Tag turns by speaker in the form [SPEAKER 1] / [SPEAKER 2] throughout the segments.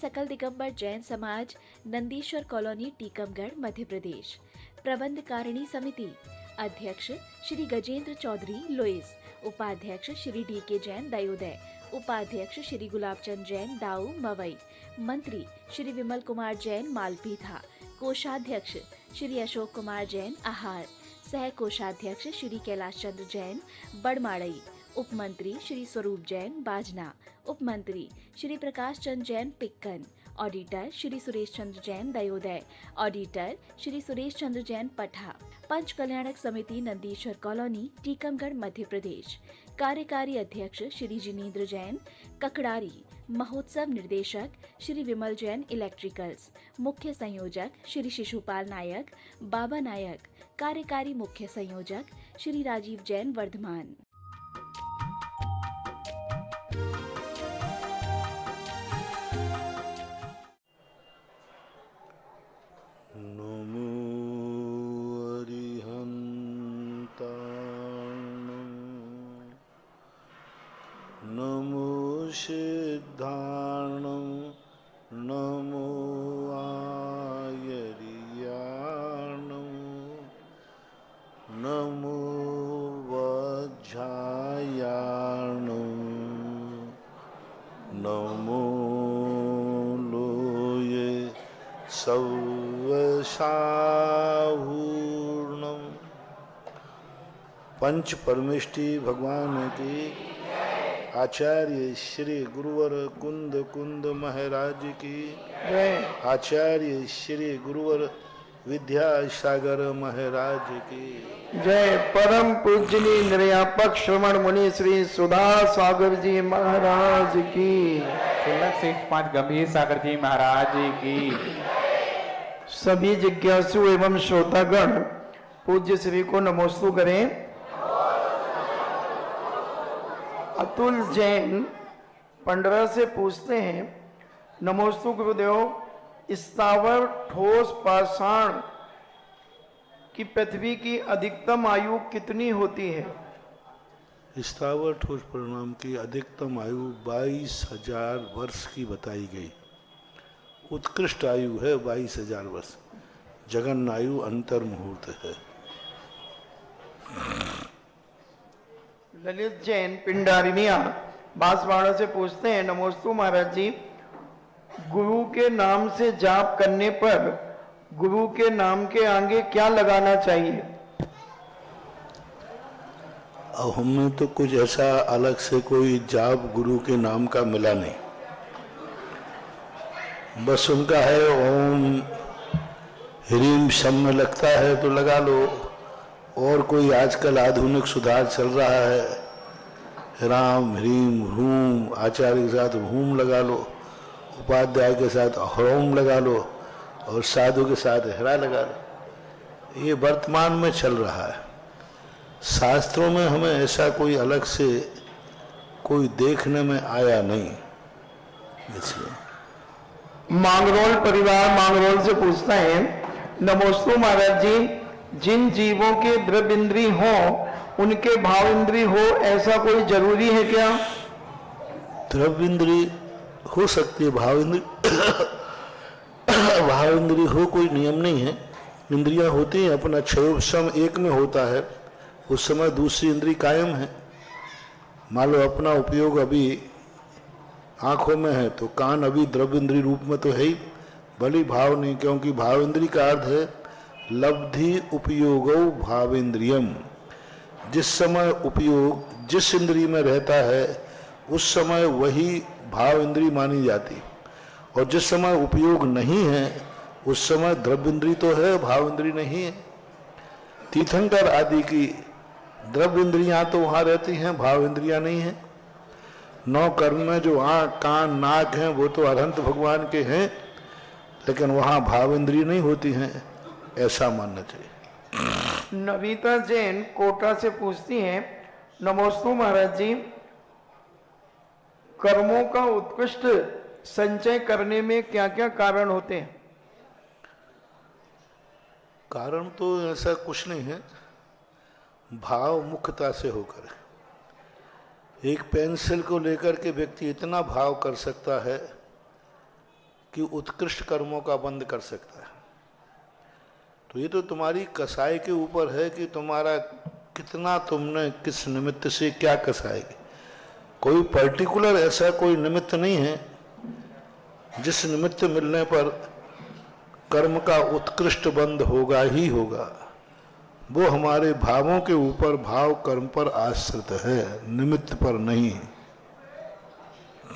[SPEAKER 1] सकल दिगंबर जैन समाज नंदीश्वर कॉलोनी टीकमगढ़ मध्य प्रदेश। प्रबंधकारिणी समिति अध्यक्ष श्री गजेंद्र चौधरी लुइस, उपाध्यक्ष श्री डी.के. जैन दयोदय, उपाध्यक्ष श्री गुलाबचंद जैन दाऊ मवई, मंत्री श्री विमल कुमार जैन मालपीथा, कोषाध्यक्ष श्री अशोक कुमार जैन आहार, सह कोषाध्यक्ष श्री कैलाश चंद्र जैन बड़माड़ई, उपमंत्री श्री स्वरूप जैन बाजना, उपमंत्री श्री प्रकाश चंद्र जैन पिक्कन, ऑडिटर श्री सुरेश चंद्र जैन दयोदय, ऑडिटर श्री सुरेश चंद्र जैन पठा, पंच कल्याणक समिति नंदीश्वर कॉलोनी टीकमगढ़ मध्य प्रदेश। कार्यकारी अध्यक्ष श्री जिनेंद्र जैन ककड़ारी, महोत्सव निर्देशक श्री विमल जैन इलेक्ट्रिकल्स, मुख्य संयोजक श्री शिशुपाल नायक बाबा नायक, कार्यकारी मुख्य संयोजक श्री राजीव जैन वर्धमान।
[SPEAKER 2] नमो सिद्धार्णं नमो आयर्याणं नमो वज्रायाणं नमो लोये सव्यसाहूर्णं। पंच परमेष्टि भगवान की, आचार्य श्री गुरुवर कुंद कुंद महाराज की जय, आचार्य श्री गुरुवर विद्यासागर महाराज की
[SPEAKER 3] जय, परम पूजनीय निर्यापक श्रवण मुनि श्री सुधा सागर जी महाराज की,
[SPEAKER 4] शुल्लक सिख पांच गंभीर सागर जी महाराज की।
[SPEAKER 3] सभी जिज्ञासु एवं श्रोतागण पूज्य श्री को नमोस्तु करें। अतुल जैन पंडरा से पूछते हैं, नमोस्तु गुरुदेव, स्थावर ठोस पाषाण की पृथ्वी की अधिकतम आयु कितनी होती है?
[SPEAKER 2] स्थावर ठोस परिणाम की अधिकतम आयु 22,000 वर्ष की बताई गई। उत्कृष्ट आयु है 22,000 वर्ष। जगन आयु अंतर मुहूर्त है।
[SPEAKER 3] ललित जैन पिंडारिनिया बांसवाड़ा से पूछते हैं, नमोस्तु महाराज जी, गुरु के नाम से जाप करने पर गुरु के नाम के आगे क्या लगाना चाहिए?
[SPEAKER 2] अब हमें तो कुछ ऐसा अलग से कोई जाप गुरु के नाम का मिला नहीं, बस उनका है ओम ह्रीम शम में लगता है तो लगा लो, और कोई आजकल आधुनिक सुधार चल रहा है, राम ह्रीम ह्रूम, आचार्य के साथ हूम लगा लो, उपाध्याय के साथ ह्रोम लगा लो, और साधु के साथ हरा लगा लो। ये वर्तमान में चल रहा है। शास्त्रों में हमें ऐसा कोई अलग से कोई देखने में आया नहीं। इसलिए
[SPEAKER 3] मांगरोल परिवार मांगरोल से पूछता है, नमोस्तु महाराज जी, जिन जीवों के द्रव्य इंद्रिय हो उनके भाव इंद्रिय हो, ऐसा कोई जरूरी है क्या?
[SPEAKER 2] द्रव्य इंद्रिय हो सकती है, भाव इंद्रिय भाव इंद्रिय हो कोई नियम नहीं है। इंद्रियां होती हैं, अपना क्षयोपशम एक में होता है, उस समय दूसरी इंद्रिय कायम है। मान लो अपना उपयोग अभी आंखों में है तो कान अभी द्रव्य इंद्रिय रूप में तो है ही, भली भाव नहीं, क्योंकि भाव इंद्रिय का अर्थ है लब्धि उपयोगो भावेंद्रियम। जिस समय उपयोग जिस इंद्रिय में रहता है उस समय वही भाव इंद्रिय मानी जाती, और जिस समय उपयोग नहीं है उस समय द्रव्य इंद्रिय तो है, भाव इंद्रिय नहीं है। तीर्थंकर आदि की द्रव्य इंद्रियां तो वहां रहती हैं, भाव इंद्रियां नहीं है। 9 कर्म में जो आंख कान नाक हैं वो तो अरहंत भगवान के हैं, लेकिन वहां भाव इंद्रिय नहीं होती हैं, ऐसा मानना चाहिए।
[SPEAKER 3] नवीता जैन कोटा से पूछती हैं, नमोस्तु महाराज जी, कर्मों का उत्कृष्ट संचय करने में क्या क्या कारण होते हैं?
[SPEAKER 2] कारण तो ऐसा कुछ नहीं है, भाव मुख्यता से होकर। एक पेंसिल को लेकर के व्यक्ति इतना भाव कर सकता है कि उत्कृष्ट कर्मों का बंद कर सकता है। तो ये तो तुम्हारी कसाई के ऊपर है कि तुम्हारा कितना, तुमने किस निमित्त से क्या कसाई। कोई पर्टिकुलर ऐसा कोई निमित्त नहीं है जिस निमित्त मिलने पर कर्म का उत्कृष्ट बंध होगा ही होगा। वो हमारे भावों के ऊपर, भाव कर्म पर आश्रित है, निमित्त पर नहीं।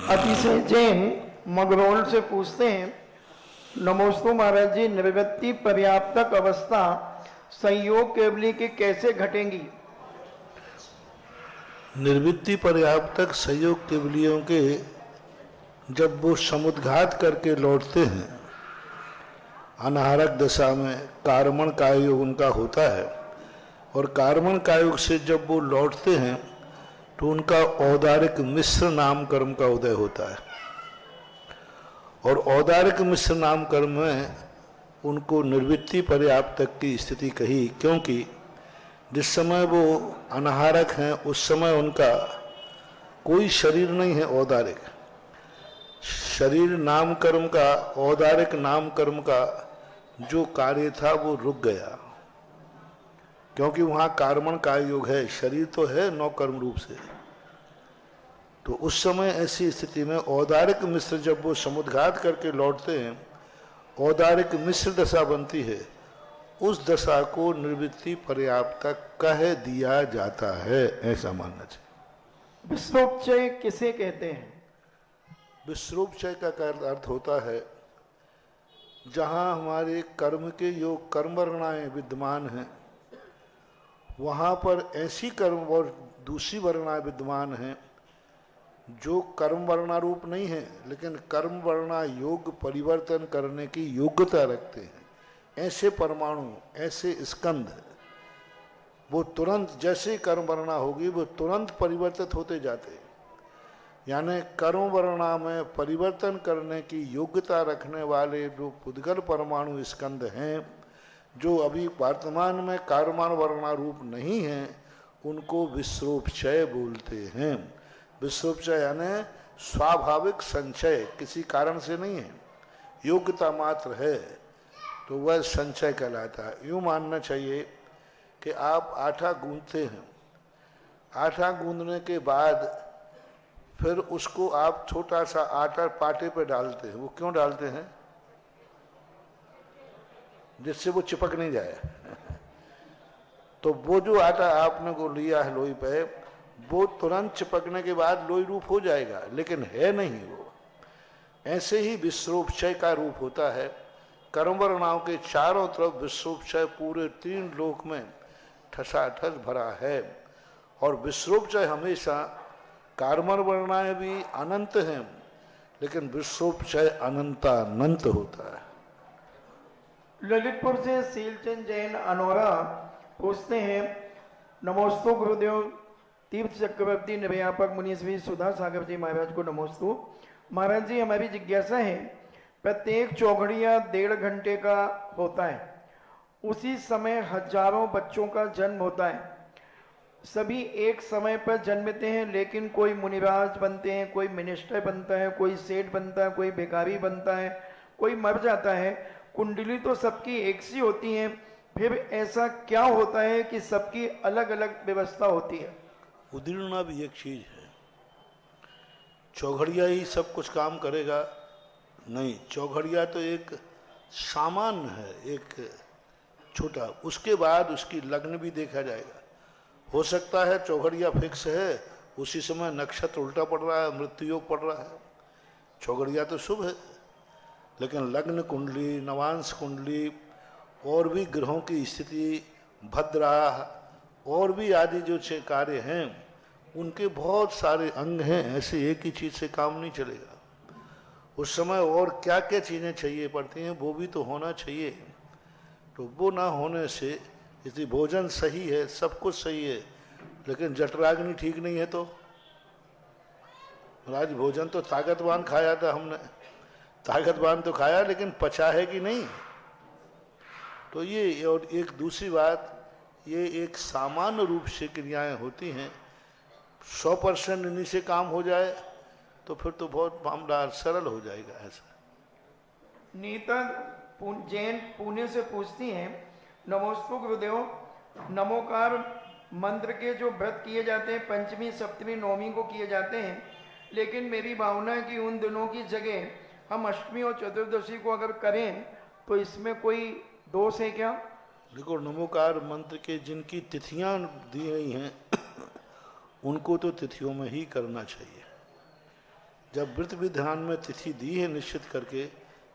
[SPEAKER 3] अतिशय जैन मगरौल से पूछते हैं, नमोस्तु महाराज जी, निर्वृत्ति पर्याप्तक अवस्था संयोग केवली की कैसे घटेंगी?
[SPEAKER 2] निर्वृत्ति पर्याप्तक संयोग केवलियों के जब वो समुद्घात करके लौटते हैं, अनाहारक दशा में कार्मण कायोग उनका होता है, और कार्मण कायोग से जब वो लौटते हैं तो उनका औदारिक मिश्र नाम कर्म का उदय होता है। और औदारिक मिश्र नाम कर्म में उनको निर्वृत्ति पर्याप्तक की स्थिति कही, क्योंकि जिस समय वो अनाहारक हैं उस समय उनका कोई शरीर नहीं है औदारिक। शरीर नाम कर्म का, औदारिक नाम कर्म का जो कार्य था वो रुक गया, क्योंकि वहां कार्मण का योग है, शरीर तो है नौ कर्म रूप से। तो उस समय ऐसी स्थिति में औदारिक मिश्र जब वो समुद्घात करके लौटते हैं, औदारिक मिश्र दशा बनती है, उस दशा को निर्वृत्ति पर्याप्तक कह दिया जाता है, ऐसा मानना चाहिए।
[SPEAKER 3] विश्वोपचय किसे कहते हैं?
[SPEAKER 2] विश्वोपचय का अर्थ होता है जहां हमारे कर्म के योग कर्म वर्णाएं विद्यमान हैं, वहां पर ऐसी कर्म और दूसरी वर्णाएं विद्यमान हैं जो कर्म वर्णा रूप नहीं है, लेकिन कर्म वर्णा योग परिवर्तन करने की योग्यता रखते हैं। ऐसे परमाणु, ऐसे स्कंध, वो तुरंत जैसे कर्म वर्णा होगी वो तुरंत परिवर्तित होते जाते हैं। यानी कर्म वर्णा में परिवर्तन करने की योग्यता रखने वाले जो पुद्गल परमाणु स्कंध हैं, जो अभी वर्तमान में कार्मान वर्णा रूप नहीं हैं, उनको विश्वोपचय बोलते हैं। विश्वोपचय यानी स्वाभाविक संचय, किसी कारण से नहीं है, योग्यता मात्र है, तो वह संचय कहलाता है। यूँ मानना चाहिए कि आप आटा गूंथते हैं, आटा गूंदने के बाद फिर उसको आप छोटा सा आटा पाटे पे डालते हैं। वो क्यों डालते हैं? जिससे वो चिपक नहीं जाए। तो वो जो आटा आपने को लिया है लोई पे, वो तुरंत चिपकने के बाद लोई रूप हो जाएगा, लेकिन है नहीं वो। ऐसे ही विश्वोपचय का रूप होता है। कर्म वर्णाओं के चारों तरफ विश्वोपचय पूरे 3 लोक में ठसाठस भरा है। और विश्वोपचय हमेशा, कार्मण वर्णाएं भी अनंत हैं, लेकिन विश्वोपचय अनंतानंत होता है।
[SPEAKER 3] ललितपुर से सीलचंद जैन अनोरा पूछते हैं, नमोस्तु गुरुदेव, तीर्थ चक्रवर्ती निर्व्यापक मुनीश्री सुधा सागर जी महाराज को नमोस्तु। महाराज जी, हमारी जिज्ञासा है, प्रत्येक चौघड़िया 1.5 घंटे का होता है, उसी समय हजारों बच्चों का जन्म होता है, सभी एक समय पर जन्मते हैं, लेकिन कोई मुनिराज बनते हैं, कोई मिनिस्टर बनता है, कोई सेठ बनता है, कोई भिखारी बनता है, कोई मर जाता है। कुंडली तो सबकी एक सी होती है, फिर ऐसा क्या होता है कि सबकी अलग अलग व्यवस्था होती है?
[SPEAKER 2] उदीर्णा भी एक चीज है। चौघड़िया ही सब कुछ काम करेगा नहीं, चौघड़िया तो एक सामान्य है, एक छोटा, उसके बाद उसकी लग्न भी देखा जाएगा। हो सकता है चौघड़िया फिक्स है, उसी समय नक्षत्र उल्टा पड़ रहा है, मृत्यु योग पड़ रहा है, चौघड़िया तो शुभ है, लेकिन लग्न कुंडली, नवांश कुंडली और भी ग्रहों की स्थिति, भद्रा और भी आदि जो 6 कार्य हैं, उनके बहुत सारे अंग हैं। ऐसे एक ही चीज से काम नहीं चलेगा। उस समय और क्या क्या चीजें चाहिए पड़ती हैं, वो भी तो होना चाहिए। तो वो ना होने से, यदि भोजन सही है, सब कुछ सही है, लेकिन जठराग्नि ठीक नहीं है, तो आज भोजन तो ताकतवान खाया था हमने, ताकतवान तो खाया, लेकिन पचा है कि नहीं। तो ये, और एक दूसरी बात, ये एक सामान्य रूप से क्रियाएं होती हैं। 100% इन्हीं से काम हो जाए तो फिर तो बहुत मामला सरल हो जाएगा। ऐसा
[SPEAKER 3] नीता जैन पुणे से पूछती हैं, नमोस्तु गुरुदेव, नमोकार मंत्र के जो व्रत किए जाते हैं पंचमी सप्तमी नवमी को किए जाते हैं, लेकिन मेरी भावना है कि उन दिनों की जगह हम अष्टमी और चतुर्दशी को अगर करें तो इसमें कोई दोष है क्या?
[SPEAKER 2] देखो, नमोकार मंत्र के जिनकी तिथियां दी गई हैं उनको तो तिथियों में ही करना चाहिए। जब व्रत विधान में तिथि दी है निश्चित करके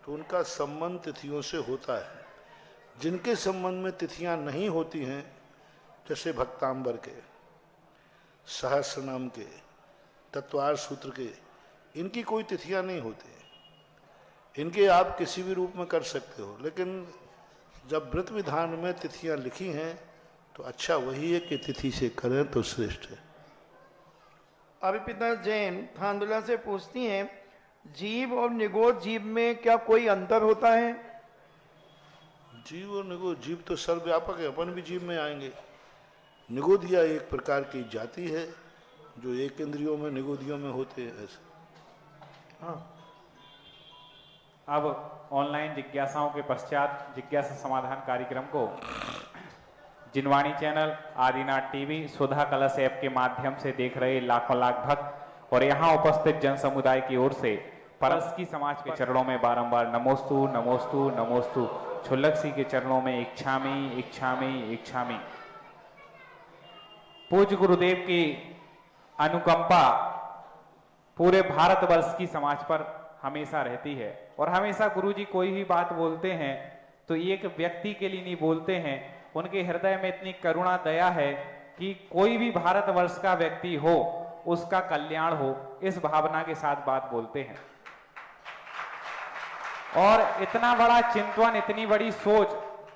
[SPEAKER 2] तो उनका संबंध तिथियों से होता है। जिनके संबंध में तिथियां नहीं होती हैं, जैसे भक्तांबर के, सहस्र नाम के, तत्वार सूत्र के, इनकी कोई तिथियां नहीं होती। इनके आप किसी भी रूप में कर सकते हो, लेकिन जब व्रत विधान में तिथियां लिखी हैं तो अच्छा वही है कि तिथि से करें तो श्रेष्ठ है।
[SPEAKER 3] अभिपिता जैन थांदुला से पूछती हैं, जीव और निगोद जीव में क्या कोई अंतर होता है?
[SPEAKER 2] जीव और निगोद, जीव तो सर्वव्यापक है, अपन भी जीव में आएंगे। निगोदिया एक प्रकार की जाति है जो एक इंद्रियों में निगोदियों में होते हैं, ऐसे।
[SPEAKER 3] हाँ,
[SPEAKER 4] अब ऑनलाइन जिज्ञासाओं के पश्चात जिज्ञासा समाधान कार्यक्रम को जिनवाणी चैनल, आदिनाथ टीवी, सुधा कलश ऐप के माध्यम से देख रहे लाखों लाख भक्त और यहाँ उपस्थित जन समुदाय की ओर से परस की समाज के चरणों में बारंबार नमोस्तु नमोस्तु नमोस्तु, छुल्लक के चरणों में इच्छामी इच्छामी इच्छामी। पूज्य गुरुदेव की अनुकंपा पूरे भारतवर्ष की समाज पर हमेशा रहती है और हमेशा गुरुजी कोई भी बात बोलते हैं तो एक व्यक्ति के लिए नहीं बोलते हैं, उनके हृदय में इतनी करुणा दया है कि कोई भी भारतवर्ष का व्यक्ति हो उसका कल्याण हो, इस भावना के साथ बात बोलते हैं। और इतना बड़ा चिंतन, इतनी बड़ी सोच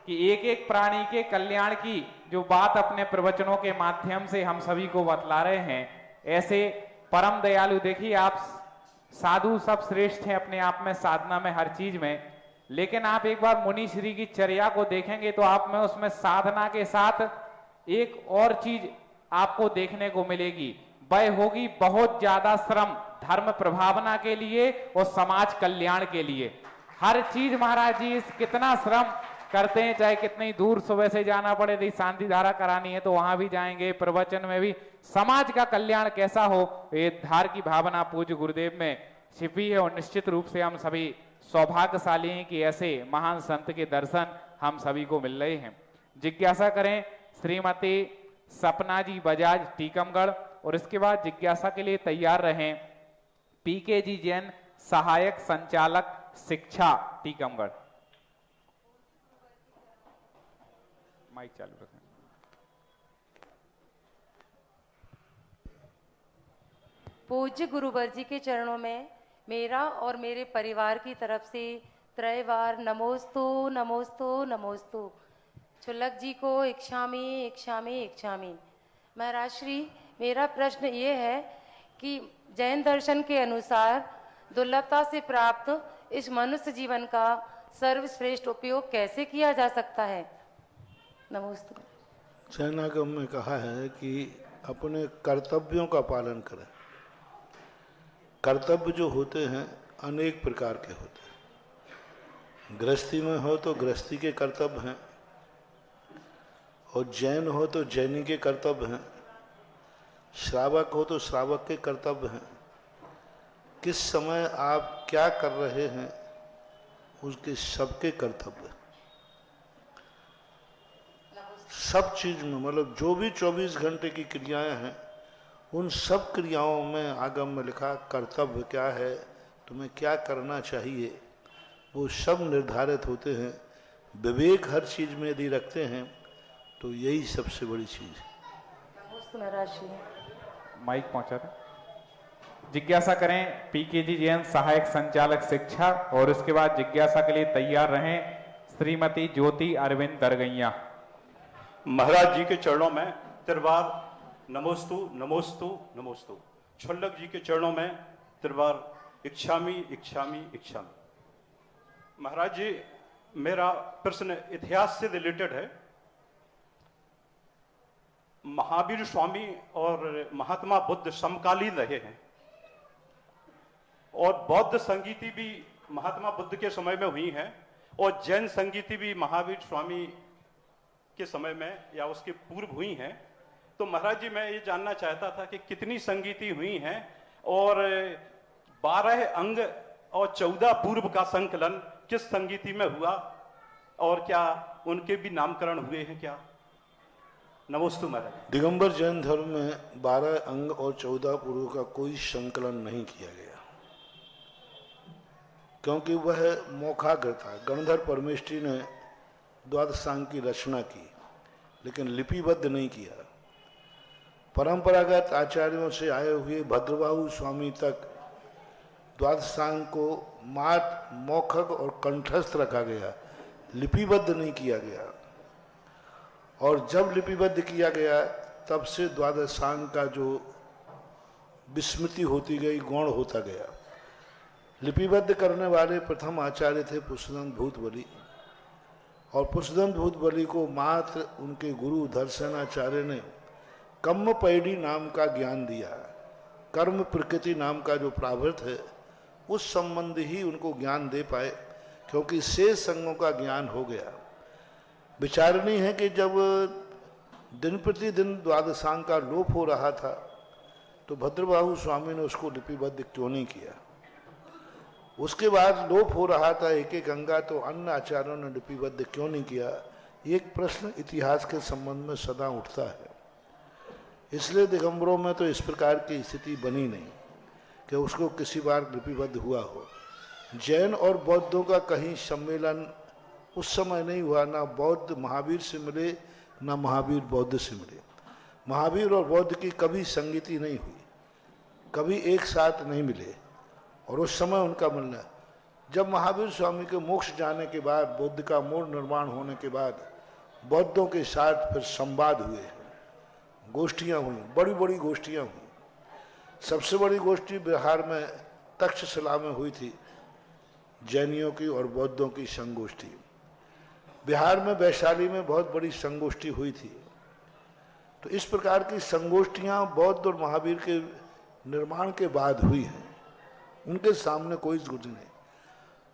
[SPEAKER 4] कि एक एक प्राणी के कल्याण की जो बात अपने प्रवचनों के माध्यम से हम सभी को बतला रहे हैं, ऐसे परम दयालु। देखिए, आप साधु सब श्रेष्ठ हैं अपने आप में, साधना में, हर चीज में, लेकिन आप एक बार मुनि श्री की चर्या को देखेंगे तो आप में उसमें साधना के साथ एक और चीज आपको देखने को मिलेगी, वह होगी बहुत ज्यादा श्रम धर्म प्रभावना के लिए और समाज कल्याण के लिए। हर चीज महाराज जी इस कितना श्रम करते हैं, चाहे कितनी दूर सुबह से जाना पड़े, यदि शांति धारा करानी है तो वहां भी जाएंगे, प्रवचन में भी समाज का कल्याण कैसा हो, ये धार की भावना पूज्य गुरुदेव में छिपी है। और निश्चित रूप से हम सभी सौभाग्यशाली हैं कि ऐसे महान संत के दर्शन हम सभी को मिल रहे हैं। जिज्ञासा करें श्रीमती सपना जी बजाज टीकमगढ़, और इसके बाद जिज्ञासा के लिए तैयार रहें पीके जी जैन सहायक संचालक शिक्षा टीकमगढ़। माइक चालू रखें।
[SPEAKER 5] पूज्य गुरुवर जी के चरणों में मेरा और मेरे परिवार की तरफ से त्रयवार नमोस्तु नमोस्तु नमोस्तु। छुल्लक जी को इच्छामी इच्छामी इच्छामी। महाराज श्री, मेरा प्रश्न ये है कि जैन दर्शन के अनुसार दुर्लभता से प्राप्त इस मनुष्य जीवन का सर्वश्रेष्ठ उपयोग कैसे किया जा सकता है? नमोस्तु।
[SPEAKER 2] जैनागम में कहा है कि अपने कर्तव्यों का पालन करें। कर्तव्य जो होते हैं अनेक प्रकार के होते हैं। गृहस्थी में हो तो गृहस्थी के कर्तव्य हैं, और जैन हो तो जैनी के कर्तव्य हैं, श्रावक हो तो श्रावक के कर्तव्य हैं। किस समय आप क्या कर रहे हैं उसके सबके कर्तव्य, सब चीज में, मतलब जो भी 24 घंटे की क्रियाएं हैं उन सब क्रियाओं में आगम में लिखा कर्तव्य क्या है, तुम्हें क्या करना चाहिए, वो सब निर्धारित होते हैं। विवेक हर चीज में यदि रखते हैं तो यही सबसे बड़ी चीज है।
[SPEAKER 4] माइक पहुंचा था। जिज्ञासा करें पीके जी जैन सहायक संचालक शिक्षा, और उसके बाद जिज्ञासा के लिए तैयार रहें श्रीमती ज्योति अरविंद दरगैया।
[SPEAKER 6] महाराज जी के चरणों में त्रिवार नमोस्तु नमोस्तु नमोस्तु। छुल्लक जी के चरणों में त्रिवार इच्छामी इच्छामी इच्छामी। महाराज जी, मेरा प्रश्न इतिहास से रिलेटेड है। महावीर स्वामी और महात्मा बुद्ध समकालीन रहे हैं और बौद्ध संगीति भी महात्मा बुद्ध के समय में हुई हैं और जैन संगीति भी महावीर स्वामी के समय में या उसके पूर्व हुई हैं। तो महाराज जी मैं ये जानना चाहता था कि कितनी संगीति हुई हैं और 12 अंग और 14 पूर्व का संकलन किस संगीति में हुआ और क्या उनके भी नामकरण हुए हैं क्या? नमोस्तु महाराज।
[SPEAKER 2] दिगंबर जैन धर्म में 12 अंग और 14 पूर्व का कोई संकलन नहीं किया गया, क्योंकि वह मौखाग्र था। गणधर परमेष्ठी ने द्वादशांग की रचना की, लेकिन लिपिबद्ध नहीं किया। परंपरागत आचार्यों से आए हुए भद्रबाहु स्वामी तक द्वादशांग को मात, मौखक और कंठस्थ रखा गया, लिपिबद्ध नहीं किया गया। और जब लिपिबद्ध किया गया तब से द्वादशांग का जो विस्मृति होती गई, गौण होता गया। लिपिबद्ध करने वाले प्रथम आचार्य थे पुष्पदंत भूतबली, और पुष्पदंत भूतबली को मात्र उनके गुरु धर्षणाचार्य ने कम्म पैडी नाम का ज्ञान दिया। कर्म प्रकृति नाम का जो प्रावृत है उस संबंध ही उनको ज्ञान दे पाए, क्योंकि शेष संगों का ज्ञान हो गया। विचारणीय है कि जब दिन प्रतिदिन द्वादशांग का लोप हो रहा था तो भद्रबाहु स्वामी ने उसको लिपिबद्ध क्यों नहीं किया। उसके बाद लोप हो रहा था एक एक अंगा, तो अन्य आचार्यों ने लिपिबद्ध क्यों नहीं किया। एक प्रश्न इतिहास के संबंध में सदा उठता है। इसलिए दिगंबरों में तो इस प्रकार की स्थिति बनी नहीं कि उसको किसी बार लिपिबद्ध हुआ हो। जैन और बौद्धों का कहीं सम्मेलन उस समय नहीं हुआ, ना बौद्ध महावीर से मिले ना महावीर बौद्ध से मिले। महावीर और बौद्ध की कभी संगति नहीं हुई, कभी एक साथ नहीं मिले। और उस समय उनका मिलना, जब महावीर स्वामी के मोक्ष जाने के बाद, बुद्ध का मूल निर्माण होने के बाद बौद्धों के साथ फिर संवाद हुए, गोष्ठियाँ हुई, बड़ी बड़ी गोष्ठियाँ हुई। सबसे बड़ी गोष्ठी बिहार में तक्षशिला में हुई थी, जैनियों की और बौद्धों की संगोष्ठी। बिहार में वैशाली में बहुत बड़ी संगोष्ठी हुई थी। तो इस प्रकार की संगोष्ठियाँ बौद्ध और महावीर के निर्माण के बाद हुई हैं, उनके सामने कोई गुण नहीं।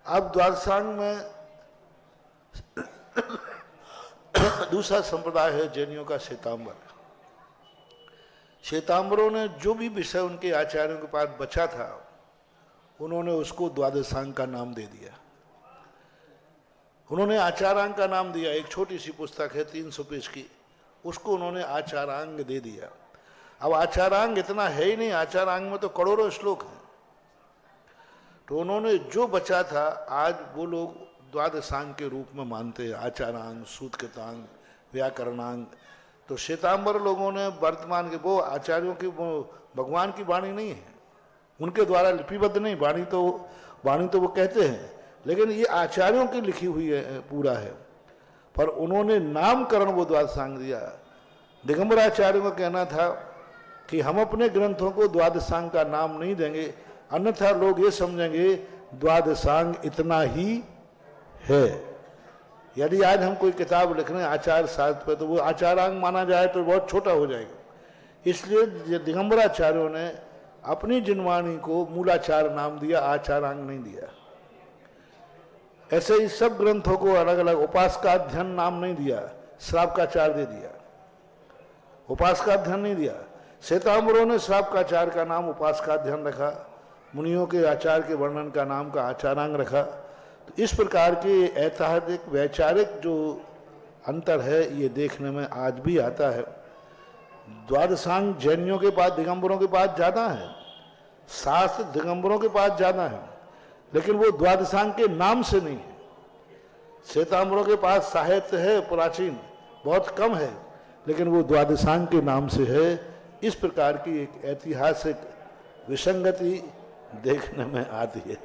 [SPEAKER 2] अब द्वादशांग में दूसरा संप्रदाय है जैनियों का श्वेतांबर। श्वेतांबरों ने जो भी विषय उनके आचार्यों के पास बचा था उन्होंने उसको द्वादशांग का नाम दे दिया। उन्होंने आचारांग का नाम दिया। एक छोटी सी पुस्तक है 300 पेज की, उसको उन्होंने आचारांग दे दिया। अब आचारांग इतना है ही नहीं, आचारांग में तो करोड़ों श्लोक हैं। तो उन्होंने जो बचा था आज वो लोग द्वादशांग के रूप में मानते हैं, आचारांग, सूतकृतांग, व्याकरणांग। तो श्वेतांबर लोगों ने वर्तमान के, वो आचार्यों की, वो भगवान की वाणी नहीं है, उनके द्वारा लिपिबद्ध नहीं, वाणी तो वो कहते हैं, लेकिन ये आचार्यों की लिखी हुई है, पूरा है। पर उन्होंने नामकरण वो द्वादशांग दिया। दिगंबर आचार्यों का कहना था कि हम अपने ग्रंथों को द्वादशांग का नाम नहीं देंगे, अन्यथा लोग ये समझेंगे द्वादशांग इतना ही है। यदि आज हम कोई किताब लिख रहे हैं आचार शास्त्र पे, तो वो आचारांग माना जाए तो बहुत छोटा हो जाएगा। इसलिए दिगंबराचार्यों ने अपनी जिनवाणी को मूलाचार नाम दिया, आचारांग नहीं दिया। ऐसे ही सब ग्रंथों को अलग अलग उपासकाध्ययन नाम नहीं दिया, श्रावकाचार दे दिया, उपासकाध्ययन नहीं दिया। श्वेतांबरों ने श्रावकाचार का नाम उपासकाध्ययन रखा, मुनियों के आचार के वर्णन का नाम का आचारांग रखा। तो इस प्रकार के ऐतिहासिक वैचारिक जो अंतर है ये देखने में आज भी आता है। द्वादशांग जैनियों के पास, दिगंबरों के पास ज्यादा है, शास्त्र दिगंबरों के पास ज्यादा है, लेकिन वो द्वादशांग के नाम से नहीं है। श्वेतांबरों के पास साहित्य है प्राचीन, बहुत कम है, लेकिन वो द्वादशांग के नाम से है। इस प्रकार की एक ऐतिहासिक विसंगति देखने में आती है।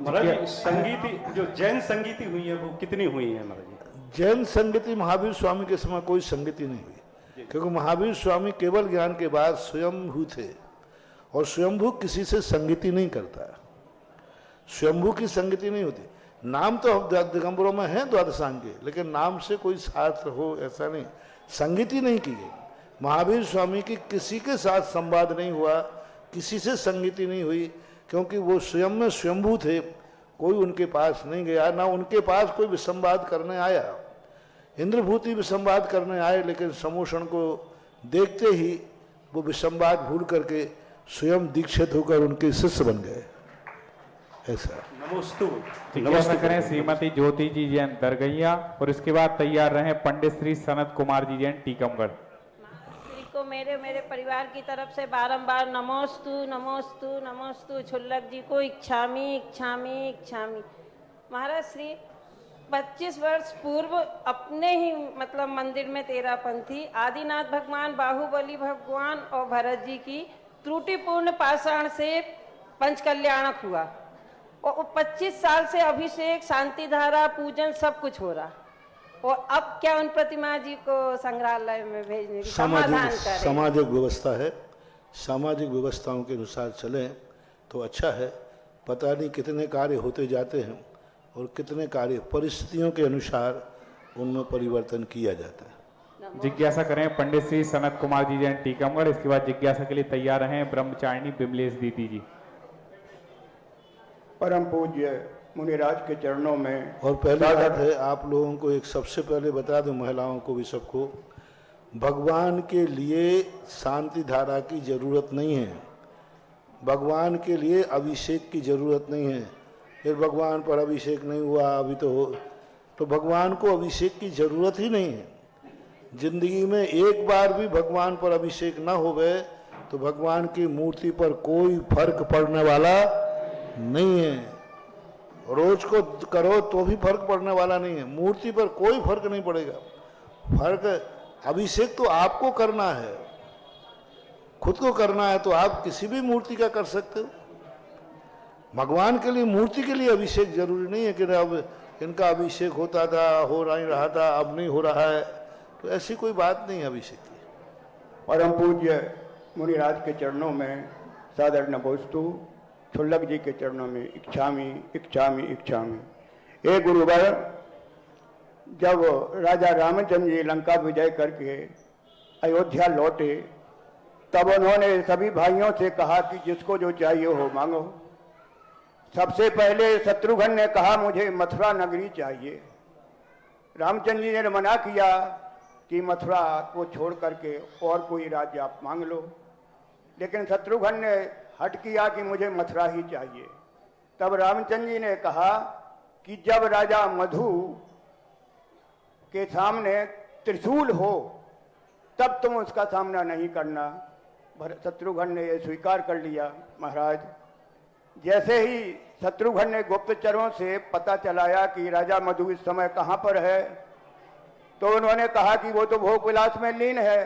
[SPEAKER 6] महाराज जी, संगीति जो जैन संगीति हुई है वो कितनी हुई है महाराज जी?
[SPEAKER 2] जैन संगति महावीर स्वामी के समय कोई संगति नहीं हुई, क्योंकि महावीर स्वामी केवल ज्ञान के बाद स्वयंभू थे, और स्वयंभू किसी से संगति नहीं करता, स्वयंभू की संगति नहीं होती। नाम तो दिगंबरों में है द्वादशांग के, लेकिन नाम से कोई शास्त्र हो ऐसा नहीं, संगति नहीं की गई। महावीर स्वामी की किसी के साथ संवाद नहीं हुआ, किसी से संगति नहीं हुई, क्योंकि वो स्वयं में स्वयंभू थे, कोई उनके पास नहीं गया, ना उनके पास कोई विसंवाद करने आया। इंद्रभूति विसंवाद करने आए, लेकिन समूषण को देखते ही वो विसंवाद भूल करके स्वयं दीक्षित होकर उनके शिष्य बन गए। ऐसा
[SPEAKER 6] नमोस्तु
[SPEAKER 4] जिज्ञासा करें श्रीमती ज्योति जी जैन दरगैया, और इसके बाद तैयार रहे पंडित श्री सनत कुमार जी जैन टीकमगढ़।
[SPEAKER 7] श्री को मेरे परिवार की तरफ से बारंबार नमोस्तु नमोस्तु नमोस्तु। छुल्लक जी को इच्छामी इच्छामी इच्छामी। महाराज श्री 25 वर्ष पूर्व अपने ही मतलब मंदिर में तेरापंथी आदिनाथ भगवान, बाहुबली भगवान और भरत जी की त्रुटिपूर्ण पाषाण से पंचकल्याणक हुआ, और 25 साल से अभिषेक, शांति धारा, पूजन सब कुछ हो रहा, और अब क्या उन प्रतिमा जी को संग्रहालय में भेजने की समाधान करें?
[SPEAKER 2] सामाजिक व्यवस्था है, सामाजिक व्यवस्थाओं के अनुसार चलें तो अच्छा है। पता नहीं कितने कार्य होते जाते हैं और कितने कार्य परिस्थितियों के अनुसार उनमें परिवर्तन किया जाता है।
[SPEAKER 4] जिज्ञासा करें पंडित श्री सनत कुमार जी जैन टीकमगढ़। इसके बाद जिज्ञासा के लिए तैयार हैं ब्रह्मचारिणी बिमलेश दीदी जी।
[SPEAKER 8] परम पूज्य मुनिराज के चरणों में।
[SPEAKER 2] और पहली बात है, आप लोगों को एक सबसे पहले बता दूं, महिलाओं को भी सबको, भगवान के लिए शांति धारा की जरूरत नहीं है, भगवान के लिए अभिषेक की जरूरत नहीं है। फिर भगवान पर अभिषेक नहीं हुआ अभी तो भगवान को अभिषेक की जरूरत ही नहीं है। जिंदगी में एक बार भी भगवान पर अभिषेक ना हो गए तो भगवान की मूर्ति पर कोई फर्क पड़ने वाला नहीं है। रोज को करो तो भी फर्क पड़ने वाला नहीं है, मूर्ति पर कोई फर्क नहीं पड़ेगा। फर्क, अभिषेक तो आपको करना है, खुद को करना है, तो आप किसी भी मूर्ति का कर सकते हो। भगवान के लिए, मूर्ति के लिए अभिषेक जरूरी नहीं है कि अब इनका अभिषेक होता था, हो नहीं रहा था, अब नहीं हो रहा है, तो ऐसी कोई बात नहीं है अभिषेक की।
[SPEAKER 8] परम पूज्य मुनिराज के चरणों में सादर नमोस्तु। छुल्लक जी के चरणों में इच्छामी इच्छामी इच्छामी। हे गुरुवर, जब राजा रामचंद्र जी लंका विजय करके अयोध्या लौटे, तब उन्होंने सभी भाइयों से कहा कि जिसको जो चाहिए हो मांगो। सबसे पहले शत्रुघ्न ने कहा मुझे मथुरा नगरी चाहिए। रामचंद्र जी ने मना किया कि मथुरा को छोड़ करके और कोई राज्य आप मांग लो, लेकिन शत्रुघ्न ने हट किया कि मुझे मथुरा ही चाहिए। तब रामचंद्र जी ने कहा कि जब राजा मधु के सामने त्रिशूल हो तब तुम उसका सामना नहीं करना। शत्रुघ्न ने यह स्वीकार कर लिया। महाराज, जैसे ही शत्रुघ्न ने गुप्तचरों से पता चलाया कि राजा मधु इस समय कहाँ पर है, तो उन्होंने कहा कि वो तो भोग विलास में लीन है।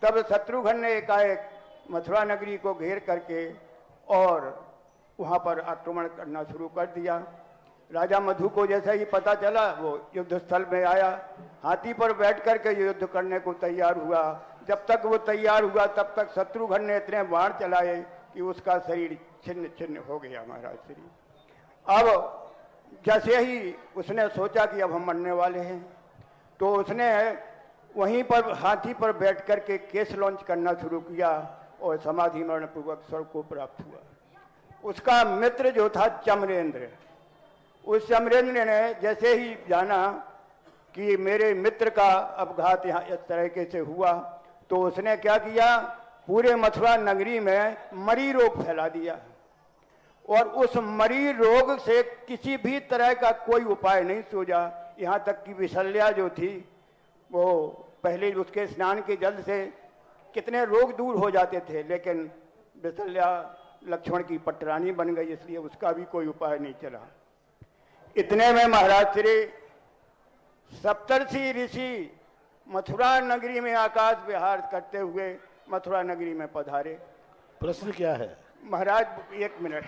[SPEAKER 8] तब शत्रुघ्न ने एकाएक मथुरा नगरी को घेर करके और वहाँ पर आक्रमण करना शुरू कर दिया। राजा मधु को जैसे ही पता चला, वो युद्ध स्थल में आया, हाथी पर बैठ करके युद्ध करने को तैयार हुआ। जब तक वो तैयार हुआ तब तक शत्रुघ्न ने इतने बाण चलाए कि उसका शरीर छिन्न छिन्न हो गया। महाराज श्री, अब जैसे ही उसने सोचा कि अब हम मरने वाले हैं, तो उसने वहीं पर हाथी पर बैठ करके केस लॉन्च करना शुरू किया और समाधि मरण पूर्वक स्वर्ग को प्राप्त हुआ। उसका मित्र जो था चमरेंद्र, उस चमरेंद्र ने जैसे ही जाना कि मेरे मित्र का अपघात यहाँ इस तरीके से हुआ, तो उसने क्या किया, पूरे मथुरा नगरी में मरी रोग फैला दिया। और उस मरी रोग से किसी भी तरह का कोई उपाय नहीं सूझा। यहाँ तक कि विशल्या जो थी, वो पहले उसके स्नान के जल से कितने रोग दूर हो जाते थे, लेकिन विशल्या लक्ष्मण की पटरानी बन गई, इसलिए उसका भी कोई उपाय नहीं चला। इतने में महाराज श्री सप्तर्षि ऋषि मथुरा नगरी में आकाश विहार करते हुए मथुरा नगरी में पधारे।
[SPEAKER 2] प्रश्न क्या है
[SPEAKER 8] महाराज? एक मिनट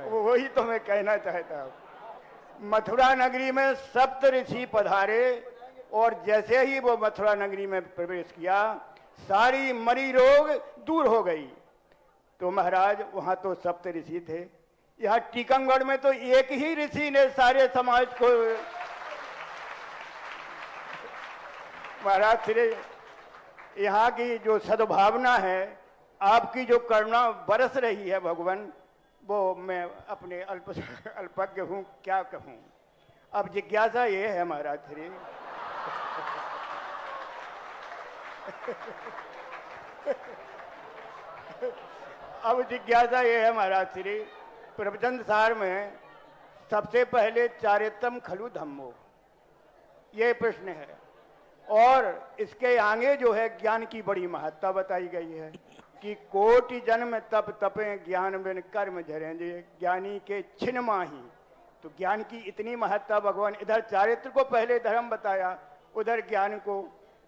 [SPEAKER 8] वही तो मैं कहना चाहता हूँ। मथुरा नगरी में सप्त ऋषि पधारे और जैसे ही वो मथुरा नगरी में प्रवेश किया, सारी मरी रोग दूर हो गई। तो महाराज वहां तो सप्त ऋषि थे, यहाँ टीकमगढ़ में तो एक ही ऋषि ने सारे समाज को। महाराज श्री, यहाँ की जो सद्भावना है, आपकी जो करुणा बरस रही है भगवान, वो मैं अपने अल्पज्ञ हूँ, क्या कहूँ। अब जिज्ञासा ये है महाराज श्री अब जिज्ञासा ये है महाराज श्री, प्रवचन सार में सबसे पहले चारित्रम खलु धम्मो, ये प्रश्न है, और इसके आगे जो है ज्ञान की बड़ी महत्ता बताई गई है कि कोटि जन्म तप तपे ज्ञान बिन कर्म झरेंगे, ज्ञानी के छिन माही। तो ज्ञान की इतनी महत्ता भगवान, इधर चारित्र को पहले धर्म बताया, उधर ज्ञान को।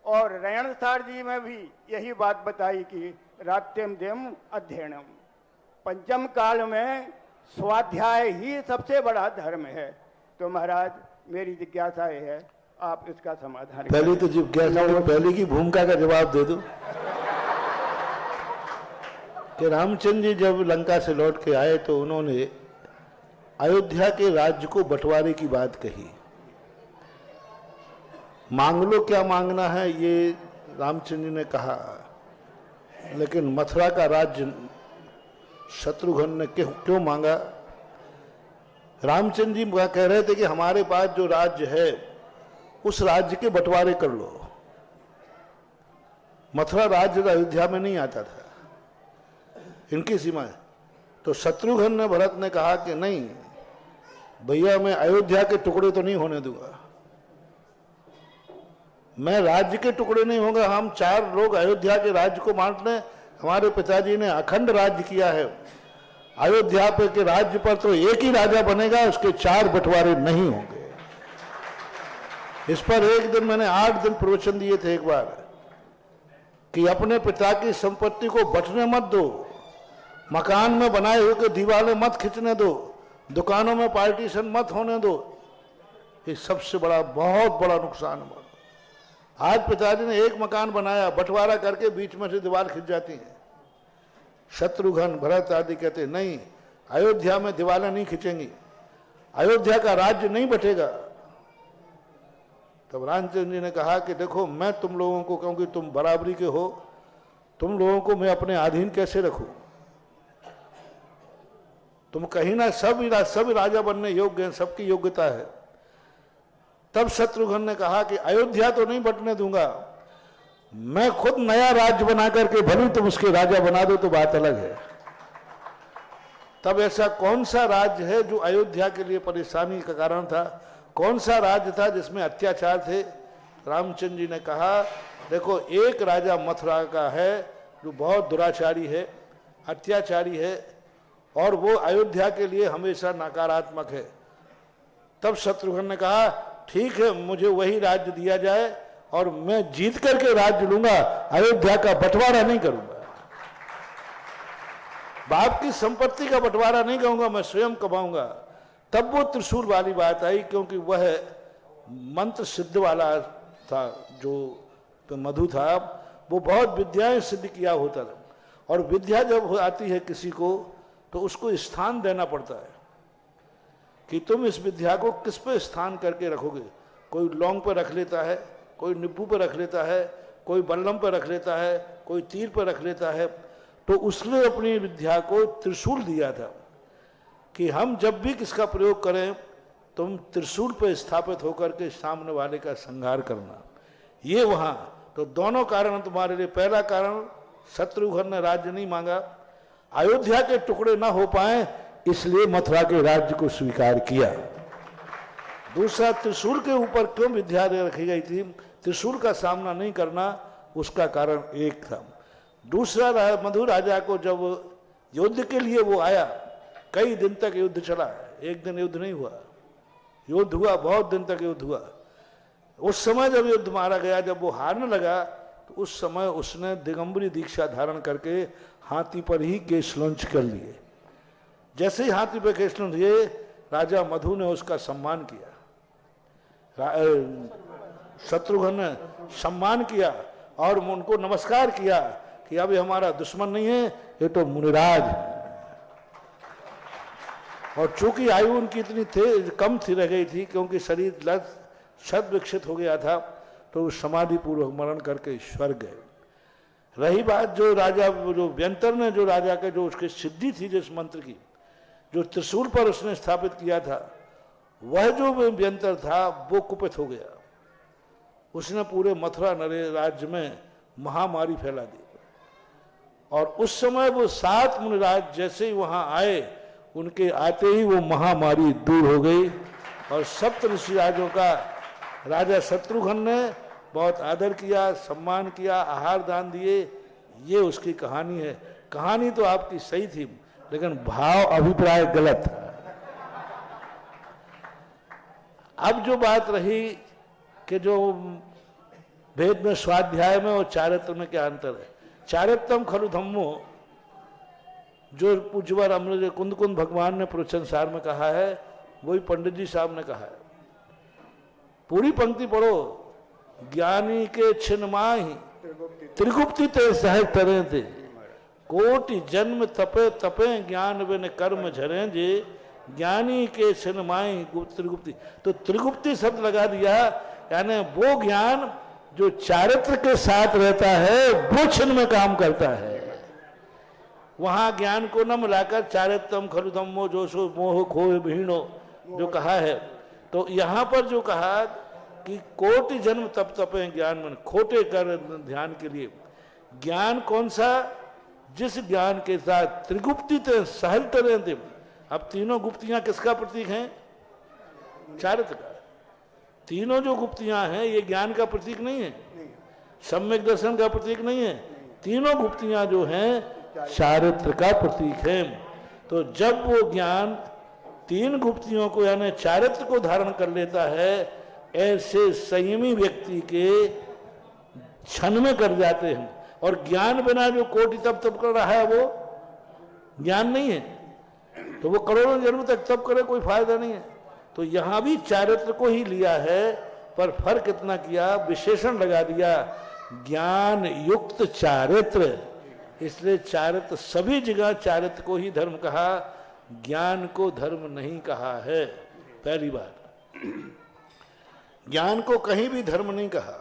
[SPEAKER 8] और रयण सार जी में भी यही बात बताई कि रात्यम देम अध्ययनम, पंचम काल में स्वाध्याय ही सबसे बड़ा धर्म है। तो महाराज मेरी जिज्ञासा है, आप इसका समाधान
[SPEAKER 2] पहले तो जिज्ञासा पहले की भूमिका का जवाब दे दो कि रामचंद्र जी जब लंका से लौट के आए तो उन्होंने अयोध्या के राज्य को बंटवारे की बात कही। मांग लो क्या मांगना है, ये रामचंद्र जी ने कहा, लेकिन मथुरा का राज्य शत्रुघ्न ने क्यों मांगा? रामचंद्र जी कह रहे थे कि हमारे पास जो राज्य है उस राज्य के बंटवारे कर लो। मथुरा राज्य अयोध्या में नहीं आता था, इनकी सीमा है। तो शत्रुघ्न ने, भरत ने कहा कि नहीं भैया, मैं अयोध्या के टुकड़े तो नहीं होने दूंगा, मैं राज्य के टुकड़े नहीं होगा। हम 4 लोग अयोध्या के राज्य को बांट लें। हमारे पिताजी ने अखंड राज्य किया है, अयोध्या पे के राज्य पर तो एक ही राजा बनेगा, उसके 4 बंटवारे नहीं होंगे। इस पर एक दिन मैंने 8 दिन प्रवचन दिए थे एक बार कि अपने पिता की संपत्ति को बंटने मत दो, मकान में बनाए हुए के दीवारें मत खींचने दो, दुकानों में पार्टीशन मत होने दो। ये सबसे बड़ा, बहुत बड़ा नुकसान हुआ। आज पिताजी ने एक मकान बनाया, बंटवारा करके बीच में से दीवार खिंच जाती है। शत्रुघ्न, भरत आदि कहते नहीं, अयोध्या में दीवारें नहीं खिंचेंगी, अयोध्या का राज्य नहीं बटेगा। तब रामचंद्र जी ने कहा कि देखो, मैं तुम लोगों को, क्योंकि तुम बराबरी के हो, तुम लोगों को मैं अपने अधीन कैसे रखूं? तुम कहीं ना सब राजा बनने योग्य हैं, सबकी योग्यता है। तब शत्रुघ्न ने कहा कि अयोध्या तो नहीं बंटने दूंगा, मैं खुद नया राज्य बना करके भले तुम उसके राजा बना दो तो बात अलग है। तब ऐसा कौन सा राज्य है जो अयोध्या के लिए परेशानी का कारण था? कौन सा राज्य था जिसमें अत्याचार थे? रामचंद्र जी ने कहा देखो, एक राजा मथुरा का है जो बहुत दुराचारी है, अत्याचारी है, और वो अयोध्या के लिए हमेशा नकारात्मक है। तब शत्रुघ्न ने कहा ठीक है, मुझे वही राज्य दिया जाए और मैं जीत करके राज्य लूंगा, अयोध्या का बंटवारा नहीं करूंगा, बाप की संपत्ति का बंटवारा नहीं करूंगा, मैं स्वयं कमाऊंगा। तब वो त्रिशूल वाली बात आई, क्योंकि वह मंत्र सिद्ध वाला था, जो तो मधु था, वो बहुत विद्याएं सिद्ध किया होता था। और विद्या जब आती है किसी को तो उसको स्थान देना पड़ता है कि तुम इस विद्या को किस पे स्थान करके रखोगे। कोई लौंग पर रख लेता है, कोई नींबू पर रख लेता है, कोई बल्लम पर रख लेता है, कोई तीर पर रख लेता है। तो उसने अपनी विद्या को त्रिशूल दिया था कि हम जब भी किसका प्रयोग करें, तुम त्रिशूल पर स्थापित होकर के सामने वाले का संहार करना। ये वहां तो दोनों कारण तुम्हारे लिए। पहला कारण, शत्रुघ्न ने राज्य नहीं मांगा, अयोध्या के टुकड़े ना हो पाए इसलिए मथुरा के राज्य को स्वीकार किया। दूसरा, त्रिशूल के ऊपर क्यों विद्या रखी गई थी? त्रिशूल का सामना नहीं करना, उसका कारण एक था। दूसरा, मधु राजा को जब युद्ध के लिए वो आया, कई दिन तक युद्ध चला, एक दिन युद्ध नहीं हुआ, युद्ध हुआ, बहुत दिन तक युद्ध हुआ। उस समय जब युद्ध मारा गया, जब वो हारने लगा, तो उस समय उसने दिगंबरी दीक्षा धारण करके हाथी पर ही केश लॉन्च कर लिए। जैसे ही हाथी पर केश लॉन्च लिए, राजा मधु ने उसका सम्मान किया, शत्रुघ्न ने सम्मान किया और उनको नमस्कार किया कि अब ये हमारा दुश्मन नहीं है, ये तो मुनिराज है। और चूंकि आयु उनकी इतनी कम थी रह गई थी, क्योंकि शरीर शत विकसित हो गया था, तो समाधि पूर्वक मरण करके स्वर्ग गए। रही बात जो राजा, जो व्यंतर ने, जो राजा के जो उसकी सिद्धि थी जिस मंत्र की, जो त्रिशूल पर उसने स्थापित किया था, वह जो व्यंतर था वो कुपित हो गया। उसने पूरे मथुरा नरे राज्य में महामारी फैला दी। और उस समय वो 7 मुनिराज जैसे ही वहां आए, उनके आते ही वो महामारी दूर हो गई। और सप्त ऋषिराजों का राजा शत्रुघ्न ने बहुत आदर किया, सम्मान किया, आहार दान दिए। ये उसकी कहानी है। कहानी तो आपकी सही थी, लेकिन भाव अभिप्राय गलत है। अब जो बात रही कि जो वेद में स्वाध्याय में और चारित्र में क्या अंतर है। चारित्रम खलु धम्मो, जो पूज्यवर अमृत कुंद कुंद भगवान ने प्रवचन सार में कहा है, वही पंडित जी साहब ने कहा है। पूरी पंक्ति पढ़ो। ज्ञानी के छिन माही त्रिगुप्ति ते सहज तरे थे, कोटि जन्म तपे तपे ज्ञान बिन कर्म झरे जे, ज्ञानी के छिन माही त्रिगुप्ति। तो त्रिगुप्ति शब्द लगा दिया, यानी वो ज्ञान जो चारित्र के साथ रहता है वो छिन में काम करता है। वहां ज्ञान को न मिलाकर चारित्रम खलु धम्मो जोशो मोह खोह भीणो जो कहा है, तो यहां पर जो कहा कि कोटि जन्म तप तपे ज्ञान मन, खोटे कर ध्यान के लिए। ज्ञान कौन सा? जिस ज्ञान के साथ त्रिगुप्ति ते सहल तरे थे। अब तीनों गुप्तियां किसका प्रतीक हैं? चारित्र का। तीनों जो गुप्तियां हैं ये ज्ञान का प्रतीक नहीं है, सम्यक दर्शन का प्रतीक नहीं है। तीनों गुप्तियां जो हैं चारित्र का प्रतीक है। तो जब वो ज्ञान 3 गुप्तियों को यानी चारित्र को धारण कर लेता है, ऐसे संयमी व्यक्ति के क्षण में कर जाते हैं। और ज्ञान बिना जो कोटि तप तप कर रहा है वो ज्ञान नहीं है। तो वो करोड़ों जन्म तक तप करे, कोई फायदा नहीं है। तो यहां भी चारित्र को ही लिया है, पर फर्क इतना किया, विशेषण लगा दिया, ज्ञान युक्त चारित्र। इसलिए चारित्र, सभी जगह चारित्र को ही धर्म कहा, ज्ञान को धर्म नहीं कहा है। पहली बात, ज्ञान को कहीं भी धर्म नहीं कहा,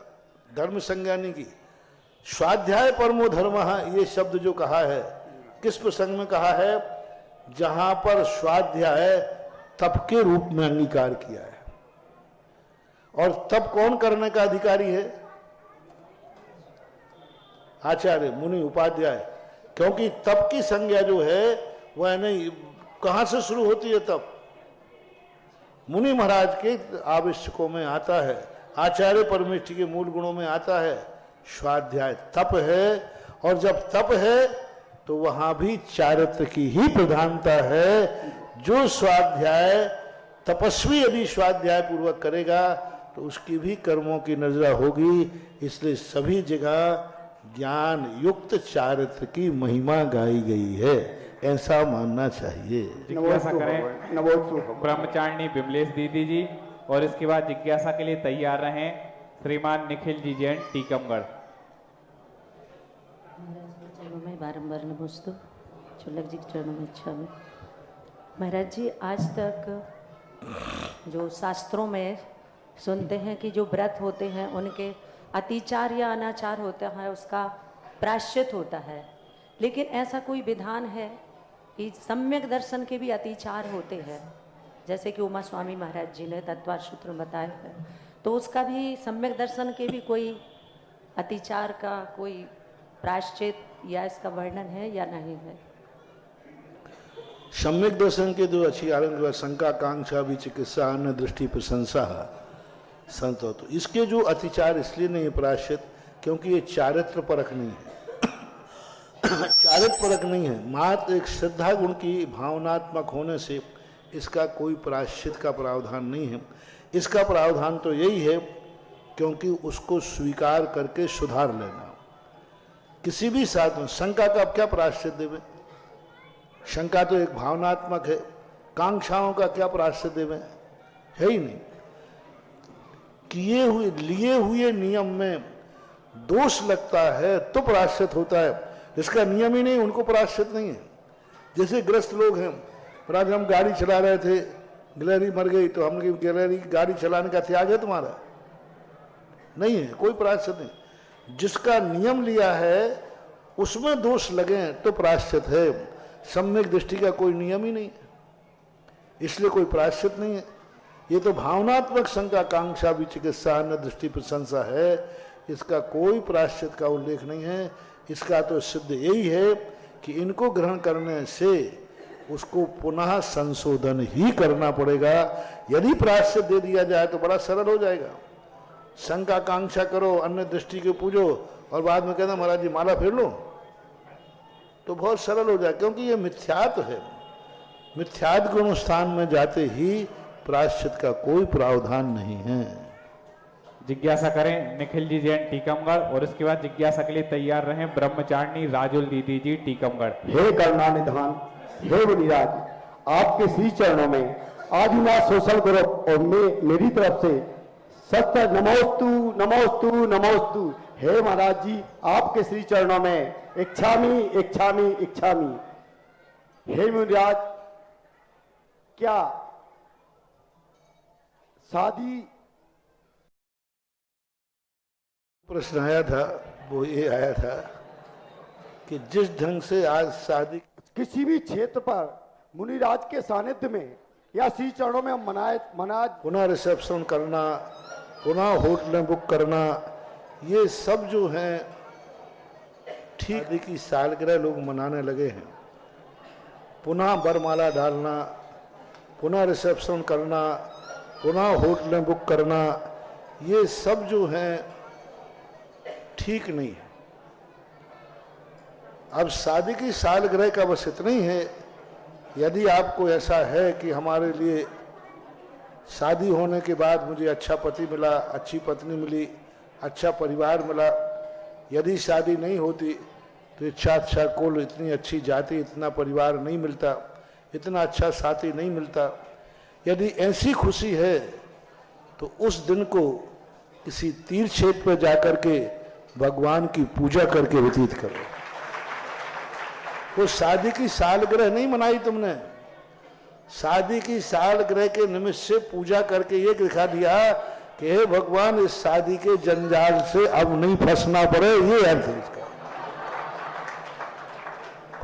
[SPEAKER 2] धर्म संज्ञा नहीं की। स्वाध्याय परमो धर्म, ये शब्द जो कहा है, किस प्रसंग में कहा है? जहां पर स्वाध्याय तप के रूप में अंगीकार किया है। और तप कौन करने का अधिकारी है? आचार्य, मुनि, उपाध्याय। क्योंकि तप की संज्ञा जो है वह नहीं, कहां से शुरू होती है तप? मुनि महाराज के आवश्यकों में आता है, आचार्य परमेष्ठी के मूल गुणों में आता है। स्वाध्याय तप है, और जब तप है तो वहां भी चारित्र की ही प्रधानता है। जो स्वाध्याय तपस्वी यदि स्वाध्याय पूर्वक करेगा तो उसकी भी कर्मों की नजर होगी। इसलिए सभी जगह ज्ञान युक्त चारित्र की महिमा गाई गई है, ऐसा मानना चाहिए।
[SPEAKER 4] जिज्ञासा करें ब्रह्मचारिणी विमलेश दीदी जी, और इसके बाद जिज्ञासा के लिए तैयार रहें श्रीमान निखिल जी जैन टीकमगढ़।
[SPEAKER 9] चरणों में बारंबार नमोस्तु, चुल्लक जी के चरणों में इच्छा में। महाराज जी, आज तक जो शास्त्रों में सुनते हैं कि जो व्रत होते हैं उनके अतिचार या अनाचार होता है, उसका प्रायश्चित होता है, लेकिन ऐसा कोई विधान है कि सम्यक दर्शन के भी अतिचार होते हैं? जैसे कि उमा स्वामी महाराज जी ने तत्वार सूत्र में बताया है, तो उसका भी सम्यक दर्शन के भी कोई अतिचार का कोई प्रायश्चित या इसका वर्णन है या नहीं है?
[SPEAKER 2] सम्यक दर्शन के जो अच्छी आरंभ शंका कांक्षा भी चिकित्सा अन्य दृष्टि प्रशंसा संत हो, तो इसके जो अतिचार इसलिए नहीं प्रायश्चित क्योंकि ये चारित्र परक नहीं है। चारित्र परक नहीं है, मात्र एक श्रद्धा गुण की भावनात्मक होने से इसका कोई प्रायश्चित का प्रावधान नहीं है। इसका प्रावधान तो यही है क्योंकि उसको स्वीकार करके सुधार लेना। किसी भी साधन, शंका का क्या प्रायश्चित देवे? शंका तो एक भावनात्मक है। कांक्षाओं का क्या प्रायश्चित देवे? है ही नहीं। किए हुए लिए हुए नियम में दोष लगता है तो प्रायश्चित होता है, जिसका नियम ही नहीं उनको प्रायश्चित नहीं है। जैसे ग्रस्त लोग हैं, रात हम गाड़ी चला रहे थे, गिलहरी मर गई तो हमने गिलहरी गाड़ी चलाने का त्याग है तुम्हारा? नहीं है, कोई प्रायश्चित नहीं। जिसका नियम लिया है उसमें दोष लगे तो प्रायश्चित है। सम्यक दृष्टि का कोई नियम ही नहीं। इसलिए कोई प्रायश्चित नहीं है। ये तो भावनात्मक शंका कांक्षा भी चिकित्सा अन्य दृष्टि प्रशंसा है, इसका कोई प्रायश्चित का उल्लेख नहीं है। इसका तो सिद्ध यही है कि इनको ग्रहण करने से उसको पुनः संशोधन ही करना पड़ेगा। यदि प्रायश्चित दे दिया जाए तो बड़ा सरल हो जाएगा। शंका कांक्षा करो, अन्य दृष्टि के पूजो और बाद में कहना महाराज जी माला फेर लो, तो बहुत सरल हो जाए, क्योंकि ये मिथ्यात्व है। मिथ्यात्व गुण स्थान में जाते ही प्रायश्चित का कोई प्रावधान नहीं है।
[SPEAKER 4] जिज्ञासा करें निखिल जी जैन टीकमगढ़, और उसके बाद जिज्ञासा के लिए तैयार रहें ब्रह्मचारिणी राजुल दीदी जी टीकमगढ़।
[SPEAKER 10] हे करुणानिधान, हे मुनिराज, आपके श्री चरणों में आदिनाथ सोशल ग्रुप और मेरी तरफ से सत्य नमोस्तु नमोस्तु नमोस्तु। हे महाराज जी, आपके श्री चरणों में इच्छामी इच्छामी इच्छामी। हे मुनिराज, क्या शादी
[SPEAKER 2] प्रश्न आया था, वो ये आया था कि जिस ढंग से आज शादी
[SPEAKER 10] किसी भी क्षेत्र पर मुनिराज के सानिध्य में या श्री चरणों में मनाया
[SPEAKER 2] पुनः रिसेप्शन करना, पुनः होटलें बुक करना, ये सब जो हैं ठीक की सालगिरह लोग मनाने लगे हैं। पुनः बरमाला डालना, पुनः रिसेप्शन करना, पुनः होटलें बुक करना, ये सब जो हैं ठीक नहीं है। अब शादी की सालगिरह का बस इतना ही है, यदि आपको ऐसा है कि हमारे लिए शादी होने के बाद मुझे अच्छा पति मिला, अच्छी पत्नी मिली, अच्छा परिवार मिला, यदि शादी नहीं होती तो इच्छा अच्छा कुल, इतनी अच्छी जाति, इतना परिवार नहीं मिलता, इतना अच्छा साथी नहीं मिलता, यदि ऐसी खुशी है तो उस दिन को किसी तीर्थ क्षेत्र पर जाकर के भगवान की पूजा करके व्यतीत करो। वो शादी की सालगिरह नहीं मनाई तुमने, शादी की सालगिरह के निमित्त से पूजा करके ये दिखा दिया कि हे भगवान इस शादी के जंजाल से अब नहीं फंसना पड़े, ये अर्थ है इसका।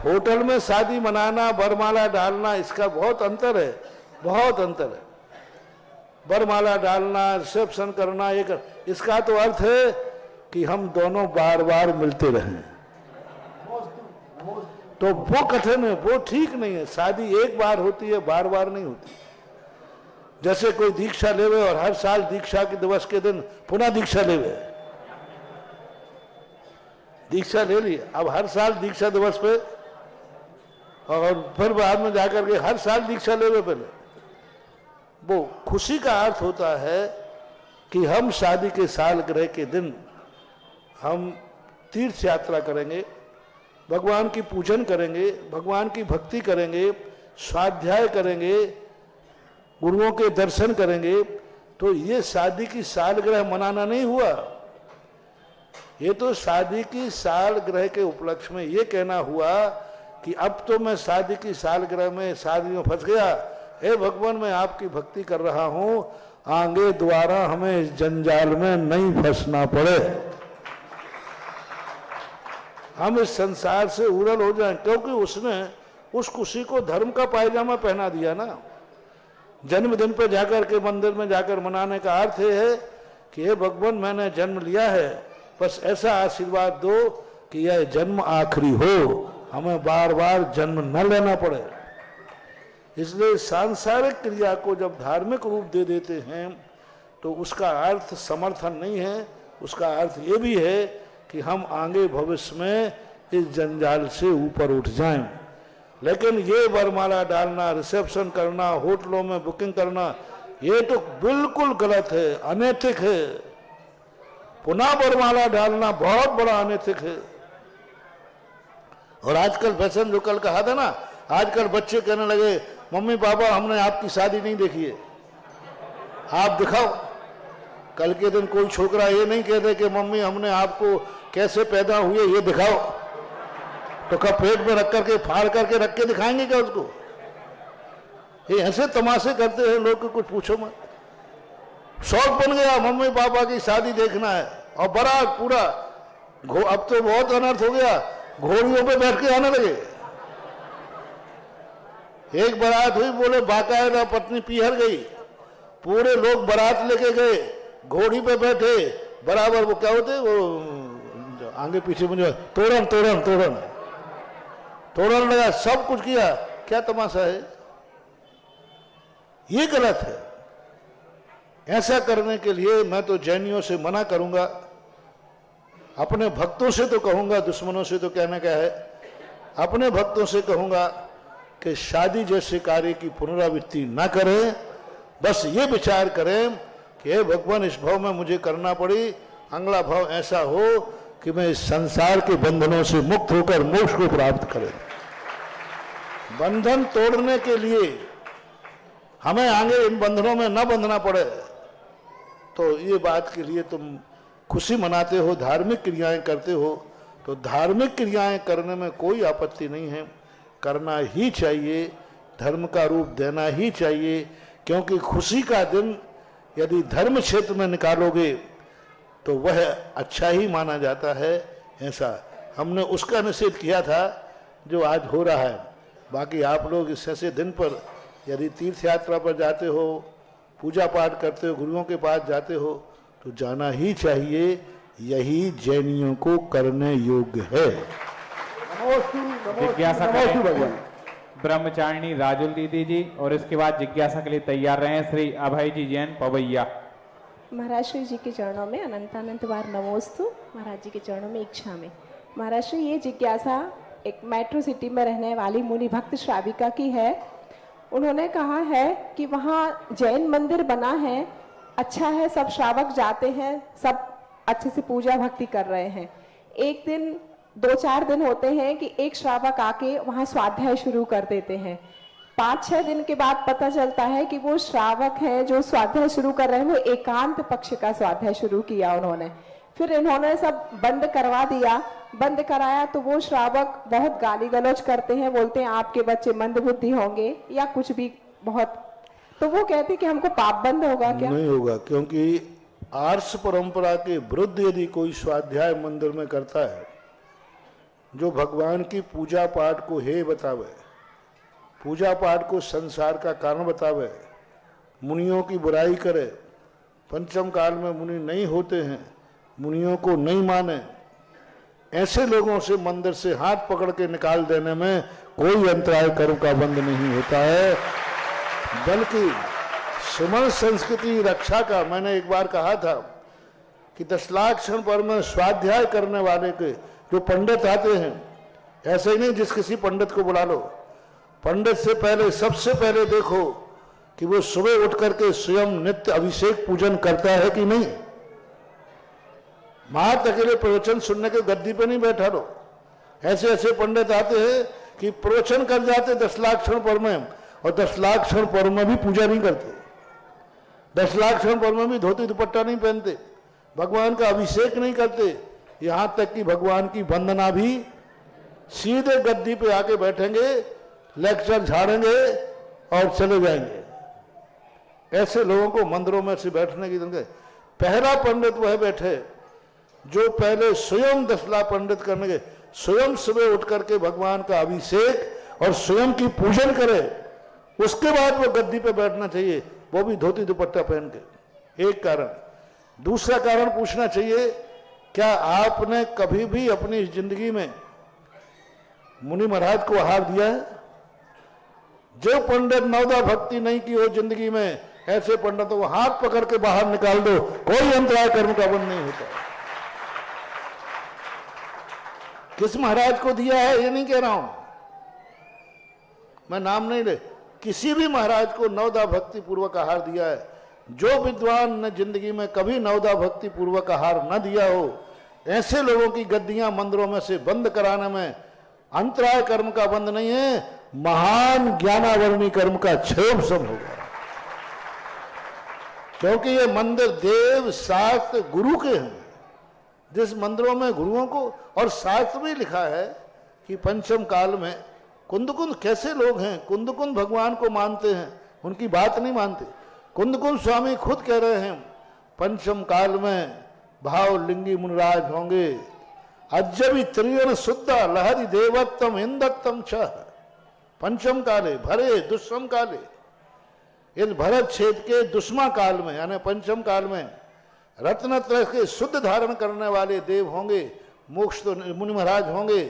[SPEAKER 2] होटल में शादी मनाना, बरमाला डालना, इसका बहुत अंतर है, बहुत अंतर है। बरमाला डालना, रिसेप्शन करना, ये इसका तो अर्थ है कि हम दोनों बार बार मिलते रहें, तो वो कथन है, वो ठीक नहीं है। शादी एक बार होती है, बार बार नहीं होती। जैसे कोई दीक्षा लेवे और हर साल दीक्षा के दिवस के दिन पुनः दीक्षा लेवे, दीक्षा ले ली, अब हर साल दीक्षा दिवस पे और फिर बाद में जाकर के हर साल दीक्षा लेवे पहले, वो खुशी का अर्थ होता है कि हम शादी के सालगिरह के दिन हम तीर्थ यात्रा करेंगे, भगवान की पूजन करेंगे, भगवान की भक्ति करेंगे, स्वाध्याय करेंगे, गुरुओं के दर्शन करेंगे। तो ये शादी की सालगिरह मनाना नहीं हुआ, ये तो शादी की सालगिरह के उपलक्ष्य में ये कहना हुआ कि अब तो मैं शादी की सालगिरह में शादी में फंस गया, हे भगवान मैं आपकी भक्ति कर रहा हूं, आगे द्वारा हमें इस जंजाल में नहीं फंसना पड़े, हम इस संसार से उड़ल हो जाएं। क्योंकि उसने उस खुशी को धर्म का पायजामा पहना दिया ना। जन्मदिन पे जाकर के मंदिर में जाकर मनाने का अर्थ है कि हे भगवान मैंने जन्म लिया है, बस ऐसा आशीर्वाद दो कि यह जन्म आखिरी हो, हमें बार बार जन्म न लेना पड़े। इसलिए सांसारिक क्रिया को जब धार्मिक रूप दे देते हैं तो उसका अर्थ समर्थन नहीं है, उसका अर्थ ये भी है कि हम आगे भविष्य में इस जंजाल से ऊपर उठ जाएं। लेकिन ये वरमाला डालना, रिसेप्शन करना, होटलों में बुकिंग करना, ये तो बिल्कुल गलत है, अनैतिक है। पुनः वरमाला डालना बहुत बड़ा अनैतिक है। और आजकल फैशन जो कल कहा था ना, आजकल बच्चे कहने लगे मम्मी पापा हमने आपकी शादी नहीं देखी है, आप दिखाओ। कल के दिन कोई छोकरा ये नहीं कहते कि मम्मी हमने आपको कैसे पैदा हुए ये दिखाओ, तो कब पेट में रख करके फाड़ करके रख के दिखाएंगे क्या उसको? ये ऐसे तमाशे करते हैं लोग कि कुछ पूछो मत। शौक बन गया मम्मी पापा की शादी देखना है, और बारात पूरा अब तो बहुत अनर्थ हो गया, घोड़ियों पे बैठ के आने लगे। एक बारात हुई, बोले बाकायदा पत्नी पीहर गई, पूरे लोग बारात लेके गए, घोड़ी पे बैठे, बराबर वो क्या होते वो आगे पीछे मुझे तोरण तोरण तोरण तोरण लगा, सब कुछ किया। क्या तमाशा है? ये गलत है। ऐसा करने के लिए मैं तो जैनियों से मना करूंगा, अपने भक्तों से तो कहूंगा, दुश्मनों से तो कहना क्या है, अपने भक्तों से कहूंगा कि शादी जैसे कार्य की पुनरावृत्ति ना करें। बस ये विचार करें कि हे भगवान, इस भाव में मुझे करना पड़ी, अगला भाव ऐसा हो कि मैं इस संसार के बंधनों से मुक्त होकर मोक्ष को प्राप्त करें। बंधन तोड़ने के लिए हमें आगे इन बंधनों में न बंधना पड़े, तो ये बात के लिए तुम खुशी मनाते हो, धार्मिक क्रियाएं करते हो, तो धार्मिक क्रियाएं करने में कोई आपत्ति नहीं है, करना ही चाहिए, धर्म का रूप देना ही चाहिए। क्योंकि खुशी का दिन यदि धर्म क्षेत्र में निकालोगे तो वह अच्छा ही माना जाता है। ऐसा हमने उसका निषेध किया था जो आज हो रहा है। बाकी आप लोग इस ऐसे दिन पर यदि तीर्थ यात्रा पर जाते हो, पूजा पाठ करते हो, गुरुओं के पास जाते हो, तो जाना ही चाहिए, यही जैनियों को करने योग्य है।
[SPEAKER 4] जिज्ञासा करें ब्रह्मचारिणी राजुल दीदी जी, और इसके बाद जिज्ञासा के लिए तैयार रहे श्री अभय जी जैन पवैया।
[SPEAKER 11] महाराज श्री जी के चरणों में अनंतानंत बार नमोस्तु। महाराज जी के चरणों में इच्छा में महाराज श्री, ये जिज्ञासा एक मेट्रो सिटी में रहने वाली मुनि भक्त श्राविका की है। उन्होंने कहा है कि वहाँ जैन मंदिर बना है, अच्छा है, सब श्रावक जाते हैं, सब अच्छे से पूजा भक्ति कर रहे हैं। एक दिन 2-4 दिन होते हैं कि एक श्रावक आके वहाँ स्वाध्याय शुरू कर देते हैं। 5-6 दिन के बाद पता चलता है कि वो श्रावक है जो स्वाध्याय शुरू कर रहे हैं, वो एकांत पक्ष का स्वाध्याय शुरू किया उन्होंने। फिर इन्होंने सब बंद करवा दिया। बंद कराया तो वो श्रावक बहुत गाली गलौज करते हैं, बोलते हैं आपके बच्चे मंदबुद्धि होंगे या कुछ भी बहुत। तो वो कहते हैं कि हमको पाप बंद होगा क्या?
[SPEAKER 2] नहीं होगा, क्योंकि आर्ष परंपरा के विरुद्ध यदि कोई स्वाध्याय मंदिर में करता है, जो भगवान की पूजा पाठ को हे बतावे, पूजा पाठ को संसार का कारण बतावे, मुनियों की बुराई करे, पंचम काल में मुनि नहीं होते हैं, मुनियों को नहीं माने, ऐसे लोगों से मंदिर से हाथ पकड़ के निकाल देने में कोई अंतराय कर्म का बंद नहीं होता है। बल्कि सुमन संस्कृति रक्षा का मैंने एक बार कहा था कि 10 लाख क्षण पर में स्वाध्याय करने वाले के जो पंडित आते हैं, ऐसे ही नहीं जिस किसी पंडित को बुला लो, पंडित से पहले सबसे पहले देखो कि वो सुबह उठ करके स्वयं नित्य अभिषेक पूजन करता है कि नहीं। मात अकेले प्रवचन सुनने के गद्दी पे नहीं बैठा लो। ऐसे ऐसे पंडित आते हैं कि प्रवचन कर जाते 10 लाख क्षण पर में, और 10 लाख क्षण पर में भी पूजा नहीं करते, 10 लाख क्षण पर में भी धोती दुपट्टा नहीं पहनते, भगवान का अभिषेक नहीं करते, यहां तक कि भगवान की वंदना भी सीधे गद्दी पे आके बैठेंगे, लेक्चर झाड़ेंगे और चले जाएंगे। ऐसे लोगों को मंदिरों में से बैठने की जगह पहला पंडित वह बैठे जो पहले स्वयं 10 लाख पंडित करने के स्वयं सुबह उठ करके भगवान का अभिषेक और स्वयं की पूजन करे, उसके बाद वो गद्दी पे बैठना चाहिए, वो भी धोती दुपट्टा पहन के। एक कारण। दूसरा कारण पूछना चाहिए, क्या आपने कभी भी अपनी जिंदगी में मुनि महाराज को आहार दिया है? जो पंडित नवदा भक्ति नहीं की हो जिंदगी में, ऐसे पंडितों को हाथ पकड़ के बाहर निकाल दो, कोई अंतराय कर्म का बंद नहीं होता। किस महाराज को दिया है ये नहीं कह रहा हूं मैं, नाम नहीं ले, किसी भी महाराज को नवदा भक्ति पूर्वक आहार दिया है। जो विद्वान ने जिंदगी में कभी नवदा भक्ति पूर्वक आहार न दिया हो, ऐसे लोगों की गद्दियां मंदिरों में से बंद कराने में अंतराय कर्म का बंद नहीं है, महान ज्ञानावरणी कर्म का क्षयोपशम होगा। क्योंकि ये मंदिर देव शास्त्र गुरु के हैं। जिस मंदिरों में गुरुओं को, और शास्त्र में लिखा है कि पंचम काल में कुंदकुंद कैसे लोग हैं, कुंदकुंद भगवान को मानते हैं, उनकी बात नहीं मानते। कुंदकुंद स्वामी खुद कह रहे हैं पंचम काल में भाव लिंगी मुनिराज होंगे, अजबी त्रियण शुद्ध लहरी देवत्तम इंदत्तम छ। पंचम काले भरे दुष्म काले, इस भरत क्षेत्र के दुष्मा काल में यानी पंचम काल में रत्नत्रय के शुद्ध धारण करने वाले देव होंगे। मोक्ष तो मुनि महाराज होंगे,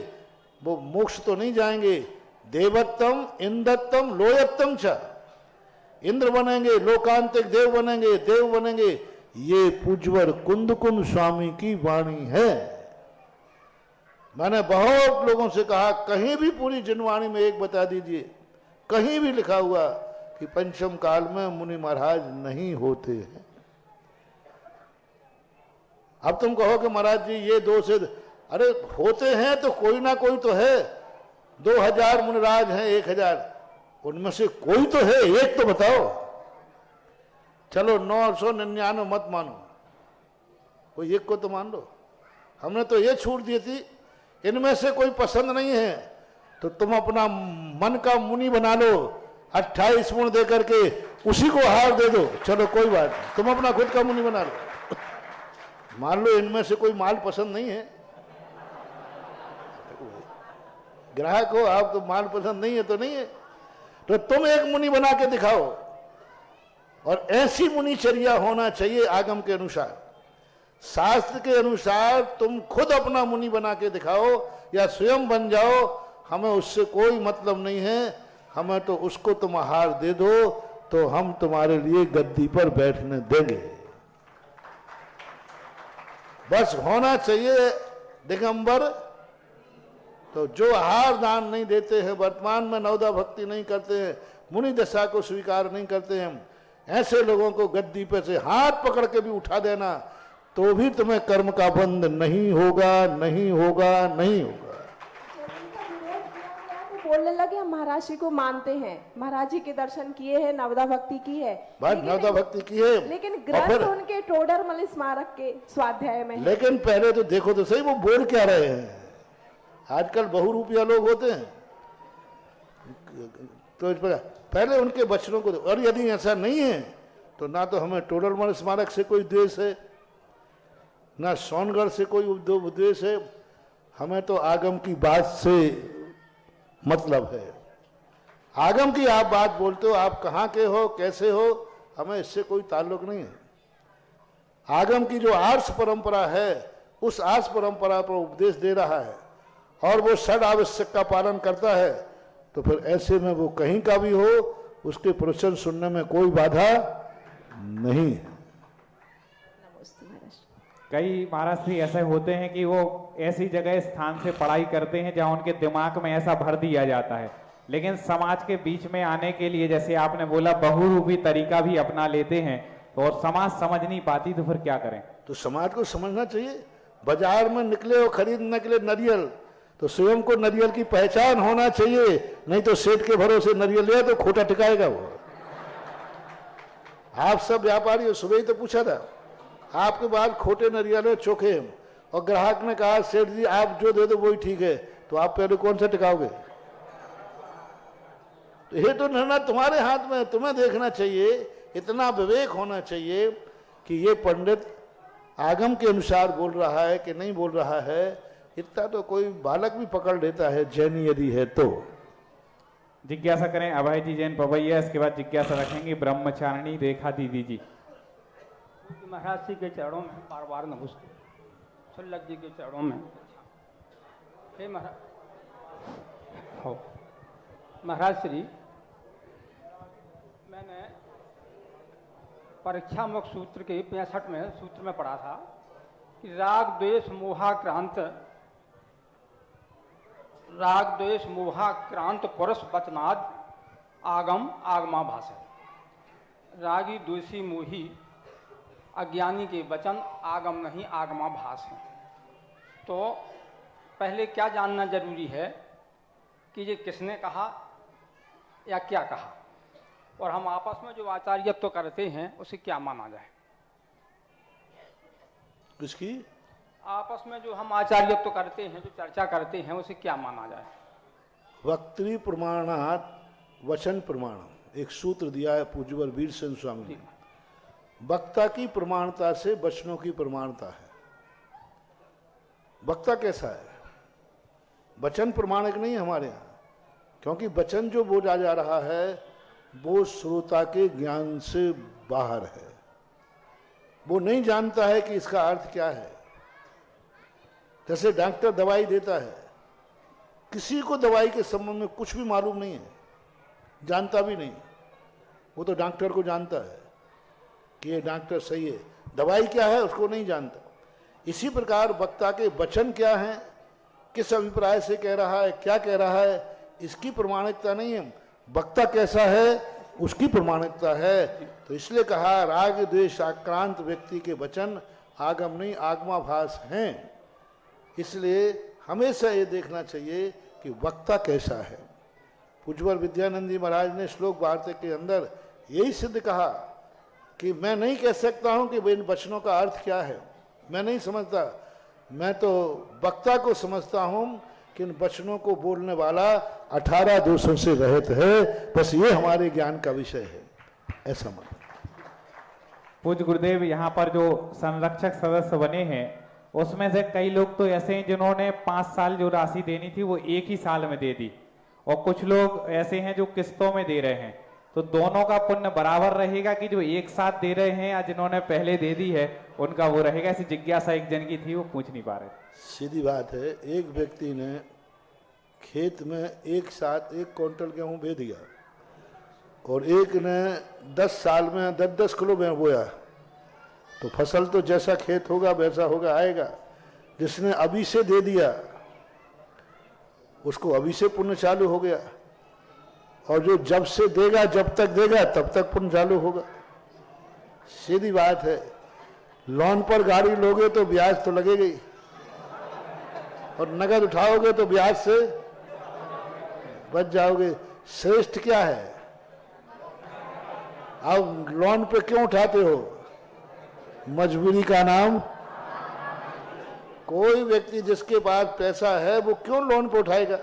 [SPEAKER 2] वो मोक्ष तो नहीं जाएंगे। देवत्तम इंद्रत्तम लोयत्तम च, इंद्र बनेंगे, लोकांतिक देव बनेंगे, देव बनेंगे। ये पूज्यवर कुंदकुंद स्वामी की वाणी है। मैंने बहुत लोगों से कहा कहीं भी पूरी जिनवाणी में एक बता दीजिए, कहीं भी लिखा हुआ कि पंचम काल में मुनि महाराज नहीं होते हैं। अब तुम कहो कि महाराज जी ये दो से, अरे होते हैं तो कोई ना कोई तो है। 2000 मुनिराज हैं, 1000, उनमें से कोई तो है, एक तो बताओ। चलो 999 मत मानो, कोई एक को तो मान लो। हमने तो ये छूट दी थी, इनमें से कोई पसंद नहीं है तो तुम अपना मन का मुनि बना लो, 28 गुण दे करके उसी को हार दे दो। चलो कोई बात नहीं, तुम अपना खुद का मुनि बना लो। मान लो इनमें से कोई माल पसंद नहीं है, ग्राहक हो आप तो माल पसंद नहीं है तो नहीं है, तो तुम एक मुनि बना के दिखाओ। और ऐसी मुनिचर्या होना चाहिए आगम के अनुसार, शास्त्र के अनुसार। तुम खुद अपना मुनि बना के दिखाओ या स्वयं बन जाओ, हमें उससे कोई मतलब नहीं है। हमें तो उसको तुम आहार दे दो तो हम तुम्हारे लिए गद्दी पर बैठने देंगे। बस होना चाहिए दिगंबर। तो जो आहार दान नहीं देते हैं, वर्तमान में नवदा भक्ति नहीं करते हैं, मुनि दशा को स्वीकार नहीं करते हैं, ऐसे लोगों को गद्दी पे से हाथ पकड़ के भी उठा देना तो भी तुम्हें कर्म का बंध नहीं होगा, नहीं होगा, नहीं होगा।
[SPEAKER 11] बोलने लगे हम महाराज जी को मानते हैं, महाराज जी के दर्शन किए हैं, नवदा भक्ति की है,
[SPEAKER 2] नवदा भक्ति की है,
[SPEAKER 11] लेकिन ग्रंथ उनके टोडरमल स्मारक के स्वाध्याय में।
[SPEAKER 2] लेकिन पहले तो देखो तो सही वो बोल क्या रहे हैं। आजकल बहुरूपिया लोग होते हैं, तो पहले उनके वचनों को। और यदि ऐसा नहीं है तो ना तो हमें टोडरमल स्मारक से कोई द्वेष है, ना सोनगढ़ से कोई द्वेष है, हमें तो आगम की बात से मतलब है। आगम की आप बात बोलते हो, आप कहाँ के हो, कैसे हो, हमें इससे कोई ताल्लुक नहीं है। आगम की जो आर्ष परंपरा है, उस आर्ष परंपरा पर उपदेश दे रहा है और वो षड आवश्यक का पालन करता है, तो फिर ऐसे में वो कहीं का भी हो, उसके प्रवचन सुनने में कोई बाधा नहीं है।
[SPEAKER 4] कई महाराज श्री ऐसे होते हैं कि वो ऐसी जगह स्थान से पढ़ाई करते हैं जहां उनके दिमाग में ऐसा भर दिया जाता है, लेकिन समाज के बीच में आने के लिए जैसे आपने बोला बहुरूपी तरीका भी अपना लेते हैं और समाज समझ नहीं पाती, तो फिर क्या करें?
[SPEAKER 2] तो समाज को समझना चाहिए। बाजार में निकले और खरीदने के लिए नारियल, तो स्वयं को नारियल की पहचान होना चाहिए, नहीं तो सेठ के भरोसे नारियल लिया तो खोटा टिकाएगा वो। आप सब व्यापारी हो, सुबह ही तो पूछा था आपके बाद खोटे नारियल चोखे हैं, और ग्राहक ने कहा सेठ जी आप जो दे दो वही ठीक है, तो आप पहले कौन सा टिकाओगे? तो ये तो निर्णय तुम्हारे हाथ में है, तुम्हें देखना चाहिए। इतना विवेक होना चाहिए कि ये पंडित आगम के अनुसार बोल रहा है कि नहीं बोल रहा है। इतना तो कोई बालक भी पकड़ लेता है, जैनी यदि है तो।
[SPEAKER 4] जिज्ञासा करें अभय जी जैन पवैया, इसके बाद जिज्ञासा रखेंगे ब्रह्मचारिणी रेखा दीदी जी।
[SPEAKER 12] महाराज जी के चरणों में बार बार नमस्ते। छुल्लक जी के चरणों में हे महाराज श्री, मैंने परीक्षा मुख सूत्र के 65 में सूत्र में पढ़ा था कि राग द्वेष मोहाक्रांत पुरुष वचनाद आगम आगमा भाषा। रागी द्वेषी मोही अज्ञानी के वचन आगम नहीं आगमा भास है। तो पहले क्या जानना जरूरी है कि ये किसने कहा या क्या कहा, और हम आपस में जो आचार्यत्व करते हैं उसे क्या माना जाए?
[SPEAKER 2] किसकी?
[SPEAKER 12] आपस में जो हम आचार्यत्व करते हैं, जो चर्चा करते हैं, उसे क्या माना जाए?
[SPEAKER 2] वक्तृ प्रमाणात वचन प्रमाण एक सूत्र दिया है पूज्यवर वीरसेन स्वामी ने। वक्ता की प्रमाणता से वचनों की प्रमाणता है। वक्ता कैसा है? वचन प्रमाणिक नहीं है हमारे यहाँ। क्योंकि वचन जो बोला जा रहा है वो श्रोता के ज्ञान से बाहर है, वो नहीं जानता है कि इसका अर्थ क्या है। जैसे डॉक्टर दवाई देता है, किसी को दवाई के संबंध में कुछ भी मालूम नहीं है, जानता भी नहीं, वो तो डॉक्टर को जानता है कि ये डॉक्टर सही है, दवाई क्या है उसको नहीं जानता। इसी प्रकार वक्ता के वचन क्या हैं, किस अभिप्राय से कह रहा है, क्या कह रहा है, इसकी प्रमाणिकता नहीं है, वक्ता कैसा है उसकी प्रमाणिकता है। तो इसलिए कहा राग द्वेष आक्रांत व्यक्ति के वचन आगम नहीं आगमाभास हैं। इसलिए हमेशा ये देखना चाहिए कि वक्ता कैसा है। पूज्यवर विद्यानंदी महाराज ने श्लोक वार्ता के अंदर यही सिद्ध कहा कि मैं नहीं कह सकता हूं कि इन वचनों का अर्थ क्या है, मैं नहीं समझता, मैं तो वक्ता को समझता हूं कि इन वचनों को बोलने वाला 18 दोषों से रहित है, बस ये हमारे ज्ञान का विषय है, ऐसा मान।
[SPEAKER 4] पूज्य गुरुदेव, यहाँ पर जो संरक्षक सदस्य बने हैं उसमें से कई लोग तो ऐसे हैं जिन्होंने 5 साल जो राशि देनी थी वो एक ही साल में दे दी, और कुछ लोग ऐसे हैं जो किस्तों में दे रहे हैं। तो दोनों का पुण्य बराबर रहेगा कि जो एक साथ दे रहे हैं या जिन्होंने पहले दे दी है उनका वो रहेगा? ऐसी जिज्ञासा एक जन की थी, वो पूछ नहीं पा रहे।
[SPEAKER 2] सीधी बात है, एक व्यक्ति ने खेत में एक साथ 1 क्विंटल गेहूं बो दिया और एक ने 10 साल में 10-10 किलो गेहूं बोया, तो फसल तो जैसा खेत होगा वैसा होगा आएगा। जिसने अभी से दे दिया उसको अभी से पुण्य चालू हो गया, और जो जब से देगा जब तक देगा तब तक पुण्य चालू होगा। सीधी बात है, लोन पर गाड़ी लोगे तो ब्याज तो लगेगा ही, और नगद उठाओगे तो ब्याज से बच जाओगे। श्रेष्ठ क्या है? आप लोन पे क्यों उठाते हो? मजबूरी का नाम। कोई व्यक्ति जिसके पास पैसा है वो क्यों लोन पे उठाएगा?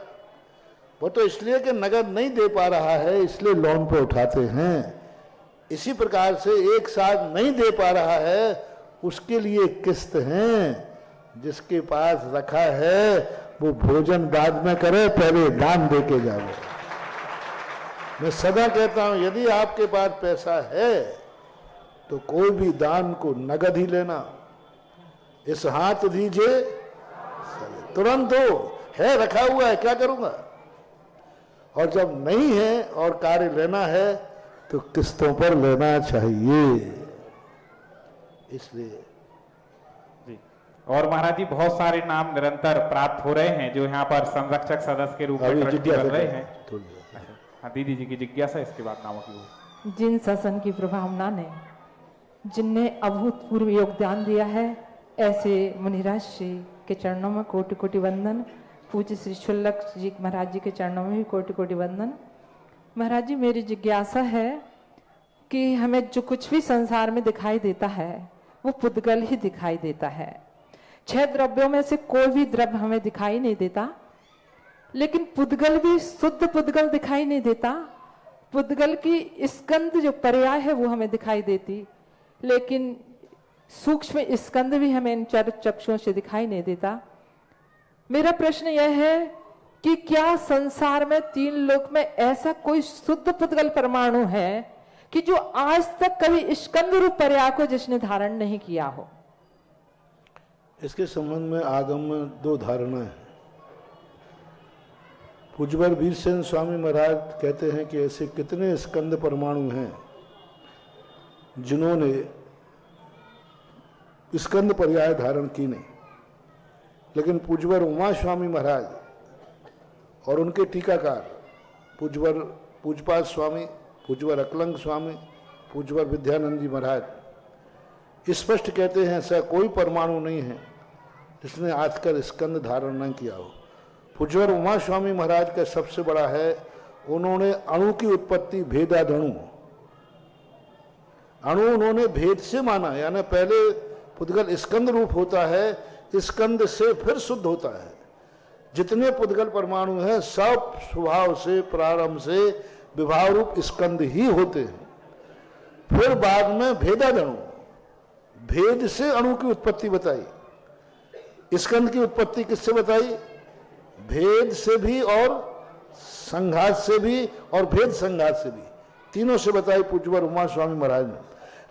[SPEAKER 2] वो तो इसलिए कि नगद नहीं दे पा रहा है इसलिए लोन पे उठाते हैं। इसी प्रकार से एक साथ नहीं दे पा रहा है उसके लिए किस्त हैं। जिसके पास रखा है वो भोजन बाद में करे, पहले दान दे के जावे। मैं सदा कहता हूं यदि आपके पास पैसा है तो कोई भी दान को नगद ही लेना। इस हाथ दीजिए तुरंत दो, है रखा हुआ है क्या करूंगा। और जब नहीं है और कार्य लेना है तो किस्तों पर लेना चाहिए। इसलिए
[SPEAKER 4] जी। और महाराज जी बहुत सारे नाम निरंतर प्राप्त हो रहे हैं जो यहाँ पर संरक्षक सदस्य के रूप में ट्रस्टी बन रहे हैं। हाँ, दीदी जी की जिज्ञासा, इसके बाद नामों की हो।
[SPEAKER 13] जिन शासन की प्रभावना ने जिनने अभूतपूर्व योगदान दिया है ऐसे मुनिराज जी के चरणों में कोटि कोटि वंदन। पूज्य श्री शुल्लक जी महाराज जी के चरणों में भी कोटि कोटि वंदन। महाराज जी, मेरी जिज्ञासा है कि हमें जो कुछ भी संसार में दिखाई देता है वो पुद्गल ही दिखाई देता है। 6 द्रव्यों में से कोई भी द्रव्य हमें दिखाई नहीं देता, लेकिन पुद्गल भी शुद्ध पुद्गल दिखाई नहीं देता। पुद्गल की स्कंद जो पर्याय है वो हमें दिखाई देती, लेकिन सूक्ष्म स्कंद भी हमें इन चक्षुओं से दिखाई नहीं देता। मेरा प्रश्न यह है कि क्या संसार में 3 लोक में ऐसा कोई शुद्ध पुद्गल परमाणु है कि जो आज तक कभी स्कंद रूप पर्याय को जिसने धारण नहीं किया हो?
[SPEAKER 2] इसके संबंध में आगम में 2 धारणा है। पूज्यवर वीरसेन स्वामी महाराज कहते हैं कि ऐसे कितने स्कंद परमाणु हैं जिन्होंने स्कंद पर्याय धारण की नहीं, लेकिन पूज्यवर उमा स्वामी महाराज और उनके टीकाकार पूज्यवर पूजपाद स्वामी, पूज्यवर अकलंग स्वामी, पूज्यवर विद्यानंद जी महाराज स्पष्ट कहते हैं ऐसा कोई परमाणु नहीं है जिसने आजकल स्कंद धारण न किया हो। पूज्यवर उमा स्वामी महाराज का सबसे बड़ा है, उन्होंने अणु की उत्पत्ति भेदादणु, अणु उन्होंने भेद से माना, यानी पहले पुद्गल स्कंद रूप होता है, स्कंद से फिर शुद्ध होता है। जितने पुद्गल परमाणु हैं सब स्वभाव से प्रारंभ से विभाव रूप स्कंद ही होते हैं। फिर बाद में भेदादणु, भेद से अणु की उत्पत्ति बताई। स्कंद की उत्पत्ति किससे बताई? भेद से भी और संघात से भी और भेद संघात से भी, तीनों से बताई पूज्यवर उमा स्वामी महाराज ने।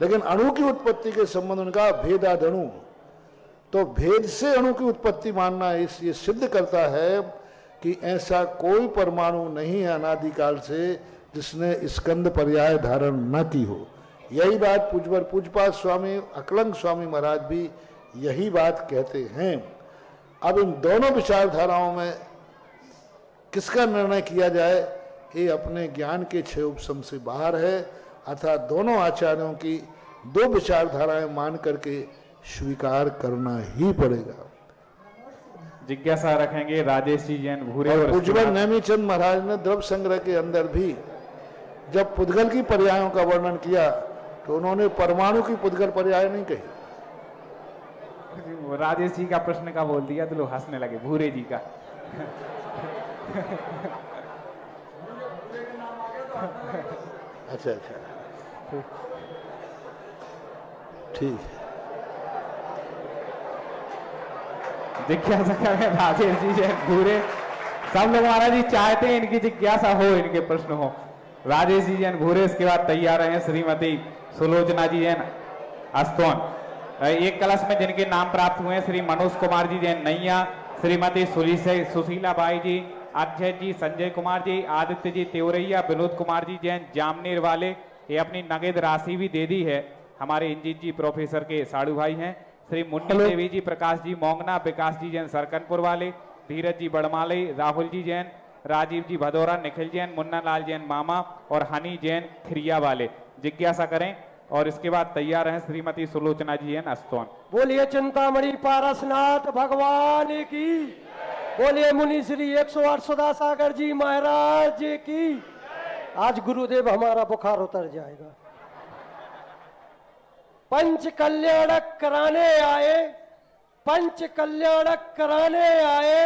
[SPEAKER 2] लेकिन अणु की उत्पत्ति के संबंध उनका भेदादणु, तो भेद से अणु की उत्पत्ति मानना ये सिद्ध करता है कि ऐसा कोई परमाणु नहीं है अनादिकाल से जिसने स्कंद पर्याय धारण न की हो। यही बात पूज्यवर पूज्यपाद स्वामी अकलंग स्वामी महाराज भी यही बात कहते हैं। अब इन दोनों विचारधाराओं में किसका निर्णय किया जाए, ये अपने ज्ञान के क्षय उपशम से बाहर है, अर्थात दोनों आचार्यों की दो विचारधाराएं मान करके स्वीकार करना ही पड़ेगा।
[SPEAKER 4] जिज्ञासा रखेंगे राजेश जी जैन भूरे।
[SPEAKER 2] और पूज्यवर नेमीचंद महाराज ने द्रव्य संग्रह के अंदर भी जब पुद्गल की पर्यायों का वर्णन किया तो उन्होंने परमाणु की पुद्गल पर्याय नहीं कही।
[SPEAKER 4] राजेश जी का प्रश्न का बोल दिया तो लोग हंसने लगे, भूरे जी का।
[SPEAKER 2] अच्छा अच्छा, ठीक है।
[SPEAKER 4] जिज्ञासा करें राजेश जी जैन भूरे। सब लोग महाराज जी चाहते हैं इनकी जिज्ञासा हो, इनके प्रश्न हो। राजेश जी जैन भूरे, इसके बाद तैयार हैं श्रीमती सुलोचना जी जैन अस्तोन। एक कलश में जिनके नाम प्राप्त हुए हैं श्री मनोज कुमार जी जैन नैया, श्रीमती सुशीला बाई जी, अक्षय जी, संजय कुमार जी, आदित्य जी तेवरैया, विनोद कुमार जी जैन जामनेर वाले, ये अपनी नगद राशि भी दे दी है। हमारे इंजीत जी प्रोफेसर के साड़ू भाई हैं। श्री मुन्नी देवी जी, प्रकाश जी मोंगना, विकास जी जैन सरकनपुर वाले, धीरज जी बड़माले, राहुल जी जैन, राजीव जी भदौरा, निखिल जैन, मुन्ना लाल जैन मामा और हनी जैन खिरिया वाले। जिज्ञासा करें और इसके बाद तैयार हैं श्रीमती सुलोचना जी जैन अस्तोन।
[SPEAKER 14] बोलिए चिंतामणि पारसनाथ भगवान की, बोलिए मुनि श्री 108 सदा सागर जी महाराज की। आज गुरुदेव हमारा बुखार उतर जाएगा। पंच कल्याणक कराने आए, पंच कल्याणक कराने आए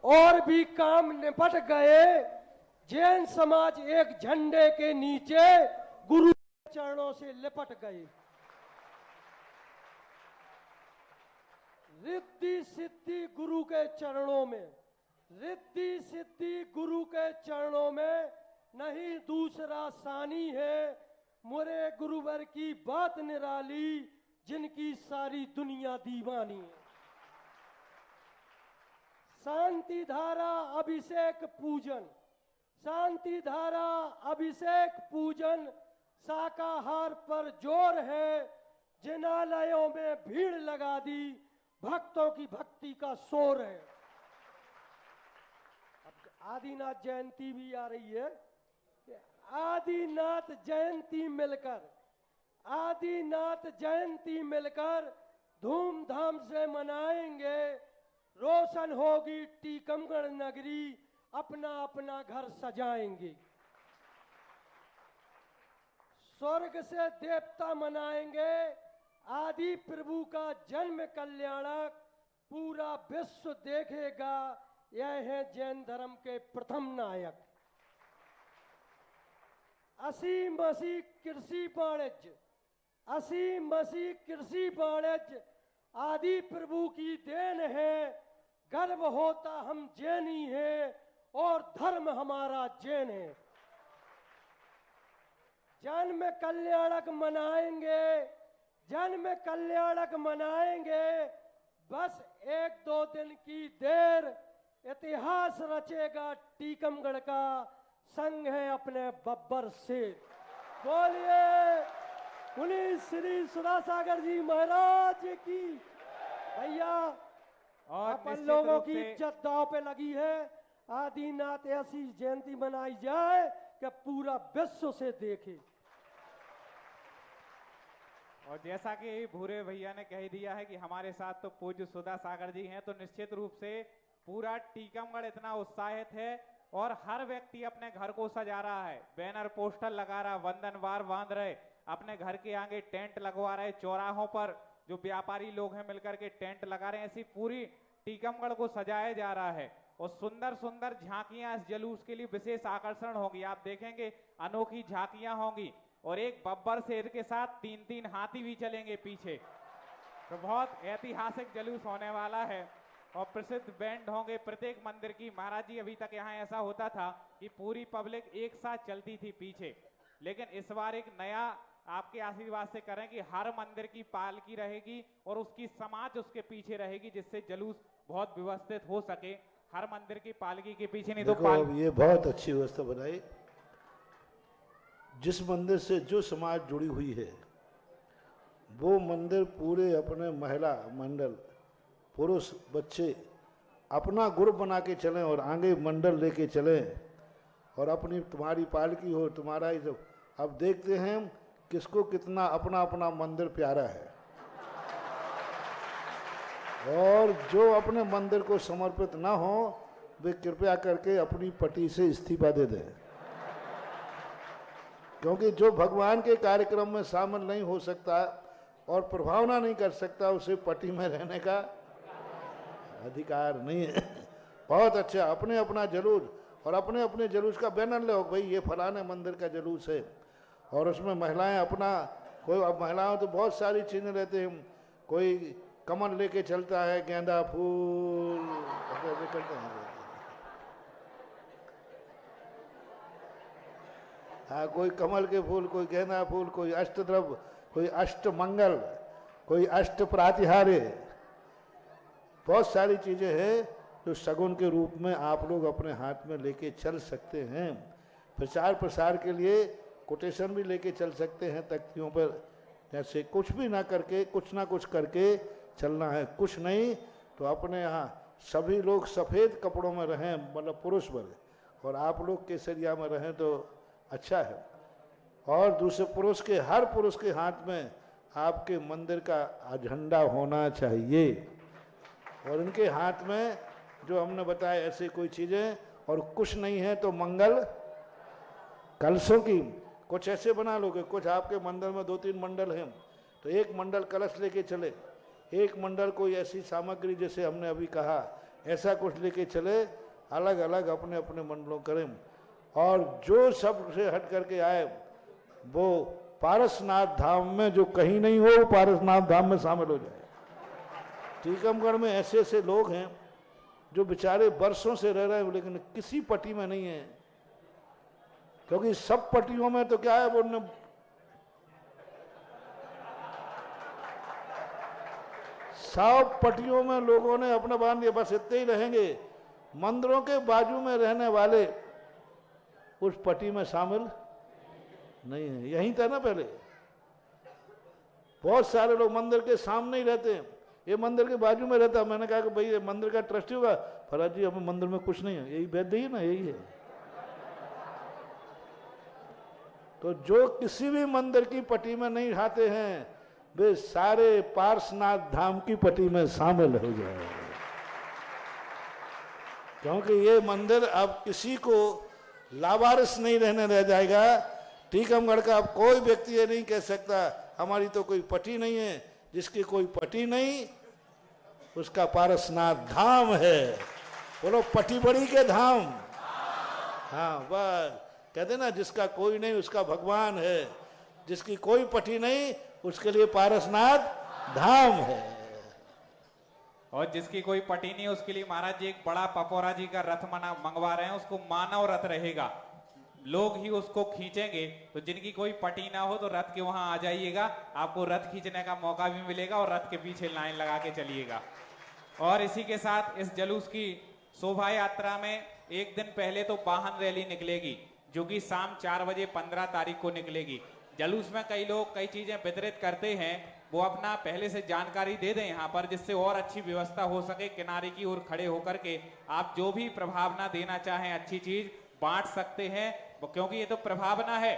[SPEAKER 14] और भी काम निपट गए। जैन समाज एक झंडे के नीचे गुरु चरणों से लिपट गए। रिद्धि सिद्धि गुरु के चरणों में, रिद्धि सिद्धि गुरु के चरणों में, नहीं दूसरा सानी है। मुरे गुरुवर की बात निराली, जिनकी सारी दुनिया दीवानी है। शांति धारा अभिषेक पूजन, शांति धारा अभिषेक पूजन, शाकाहार पर जोर है। जिनालयों में भीड़ लगा दी, भक्तों की भक्ति का शोर है। अब आदिनाथ जयंती भी आ रही है। आदिनाथ जयंती मिलकर, आदिनाथ जयंती मिलकर धूमधाम से मनाएंगे। रोशन होगी टीकमगढ़ नगरी, अपना अपना घर सजाएंगे। स्वर्ग से देवता मनाएंगे आदि प्रभु का जन्म कल्याणक, पूरा विश्व देखेगा। यह है जैन धर्म के प्रथम नायक। असी मसी कृषि वाणिज्य, असी मसी कृषि वाणिज्य आदि प्रभु की देन है। गर्व होता हम जैनी हैं और धर्म हमारा जैन है। जन्म कल्याणक मनाएंगे, जन्म कल्याणक मनाएंगे। बस एक दो दिन की देर, इतिहास रचेगा टीकमगढ़ का। संग है अपने बब्बर से। बोलिए मुनि श्री सुधा सागर जी महाराज की। भैया
[SPEAKER 4] और
[SPEAKER 14] अपन लोगों की इज्जत दांव पे लगी है। आदिनाथ ऐसी जयंती मनाई जाए कि पूरा विश्व से देखे।
[SPEAKER 4] और जैसा कि भूरे भैया ने कह दिया है कि हमारे साथ तो पूज्य सुधा सागर जी हैं, तो निश्चित रूप से पूरा टीकमगढ़ इतना उत्साहित है और हर व्यक्ति अपने घर को सजा रहा है, बैनर पोस्टर लगा रहा, वंदनवार बांध रहे, अपने घर के आगे टेंट लगवा रहे, चौराहों पर जो व्यापारी लोग हैं मिलकर के टेंट लगा रहे हैं। ऐसी पूरी टीकमगढ़ को सजाया जा रहा है और सुंदर सुंदर झांकियां इस जुलूस के लिए विशेष आकर्षण होगी। आप देखेंगे अनोखी झांकियां होंगी और एक बब्बर शेर के साथ 3-3 हाथी भी चलेंगे पीछे। तो बहुत ऐतिहासिक जुलूस होने वाला है और प्रसिद्ध बैंड होंगे प्रत्येक मंदिर की। महाराज जी अभी तक यहाँ ऐसा होता था कि पूरी पब्लिक एक साथ चलती थी पीछे, लेकिन इस बार एक नया आपके आशीर्वाद से करें कि हर मंदिर की पालकी रहेगी और उसकी समाज उसके पीछे रहेगी, जिससे जुलूस बहुत व्यवस्थित हो सके। हर मंदिर की पालकी के पीछे नहीं तो
[SPEAKER 2] अब ये बहुत अच्छी व्यवस्था बनाई। जिस मंदिर से जो समाज जुड़ी हुई है वो मंदिर पूरे अपने महिला मंडल, पुरुष, बच्चे अपना ग्रुप बना के चलें और आगे मंडल लेके चलें और अपनी तुम्हारी पालकी हो, तुम्हारा ही सब। अब देखते हैं किसको कितना अपना अपना मंदिर प्यारा है, और जो अपने मंदिर को समर्पित ना हो वे कृपया करके अपनी पट्टी से इस्तीफा दे दें, क्योंकि जो भगवान के कार्यक्रम में शामिल नहीं हो सकता और प्रभावना नहीं कर सकता उसे पट्टी में रहने का अधिकार नहीं है। बहुत अच्छा, अपने अपना जुलूस और अपने अपने जुलूस का बैनर लो, भाई ये फलाने मंदिर का जुलूस है, और उसमें महिलाएं अपना कोई, अब महिलाओं तो बहुत सारी चीजें रहते हैं, कोई कमल लेके चलता है, गेंदा फूल ऐसे करते हैं। हाँ, कोई कमल के फूल, कोई गेंदा फूल, कोई अष्टद्रव्य, कोई अष्टमंगल, कोई अष्ट प्रातिहार्य, बहुत सारी चीजें हैं जो शगुन के रूप में आप लोग अपने हाथ में लेके चल सकते हैं। प्रचार प्रसार के लिए कोटेशन भी लेके चल सकते हैं तख्तियों पर, जैसे कुछ भी ना करके कुछ ना कुछ करके चलना है। कुछ नहीं तो अपने यहाँ सभी लोग सफ़ेद कपड़ों में रहें, मतलब पुरुष वर्ग, और आप लोग केसरिया में रहें तो अच्छा है। और दूसरे पुरुष के, हर पुरुष के हाथ में आपके मंदिर का झंडा होना चाहिए, और इनके हाथ में जो हमने बताया ऐसे कोई चीज़ें, और कुछ नहीं है तो मंगल कलशों की कुछ ऐसे बना लोगे। कुछ आपके मंदिर में 2-3 मंडल हैं तो एक मंडल कलश लेके चले, एक मंडल कोई ऐसी सामग्री जैसे हमने अभी कहा ऐसा कुछ लेके चले, अलग अलग अपने अपने मंडलों करें। और जो सबसे हट करके आए वो पारसनाथ धाम में जो कहीं नहीं हो, वो पारसनाथ धाम में शामिल हो जाए। टीकमगढ़ में ऐसे ऐसे लोग हैं जो बेचारे वर्षों से रह रहे हैं लेकिन किसी पट्टी में नहीं है, क्योंकि सब पट्टियों में तो क्या है, वो सब पट्टियों में लोगों ने अपना बांध दिया, बस इतने ही रहेंगे। मंदिरों के बाजू में रहने वाले उस पट्टी में शामिल नहीं है। यही था ना पहले, बहुत सारे लोग मंदिर के सामने ही रहते हैं, ये मंदिर के बाजू में रहता। मैंने कहा कि भाई ये मंदिर का ट्रस्टी होगा, फराज जी हमें मंदिर में कुछ नहीं है, यही बैठ ही ना, यही है। तो जो किसी भी मंदिर की पट्टी में नहीं आते हैं वे सारे पार्श्वनाथ धाम की पट्टी में शामिल हो जाए, क्योंकि ये मंदिर अब किसी को लावारिस नहीं रहने रह जाएगा। टीकमगढ़ का अब कोई व्यक्ति ये नहीं कह सकता हमारी तो कोई पट्टी नहीं है। जिसकी कोई पट्टी नहीं उसका पारसनाथ धाम है। बोलो पट्टी बड़ी के धाम। हाँ बस कहते ना, जिसका कोई नहीं उसका भगवान है, जिसकी कोई पट्टी नहीं उसके लिए पारसनाथ धाम है।
[SPEAKER 4] और जिसकी कोई पट्टी नहीं उसके लिए महाराज जी एक बड़ा पपोरा जी का रथ मंगवा रहे हैं, उसको मानव रथ रहेगा, लोग ही उसको खींचेंगे। तो जिनकी कोई पट्टी ना हो तो रथ के वहां आ जाइएगा, आपको रथ खींचने का मौका भी मिलेगा और रथ के पीछे लाइन लगा के चलिएगा। और इसी के साथ इस जुलूस की शोभा यात्रा में एक दिन पहले तो वाहन रैली निकलेगी, जो कि शाम 4 बजे 15 तारीख को निकलेगी। जुलूस में कई लोग कई चीजें वितरित करते हैं, वो अपना पहले से जानकारी दे दें यहाँ पर, जिससे और अच्छी व्यवस्था हो सके। किनारे की ओर खड़े होकर के आप जो भी प्रभावना देना चाहें अच्छी चीज बांट सकते हैं, क्योंकि ये तो प्रभावना है।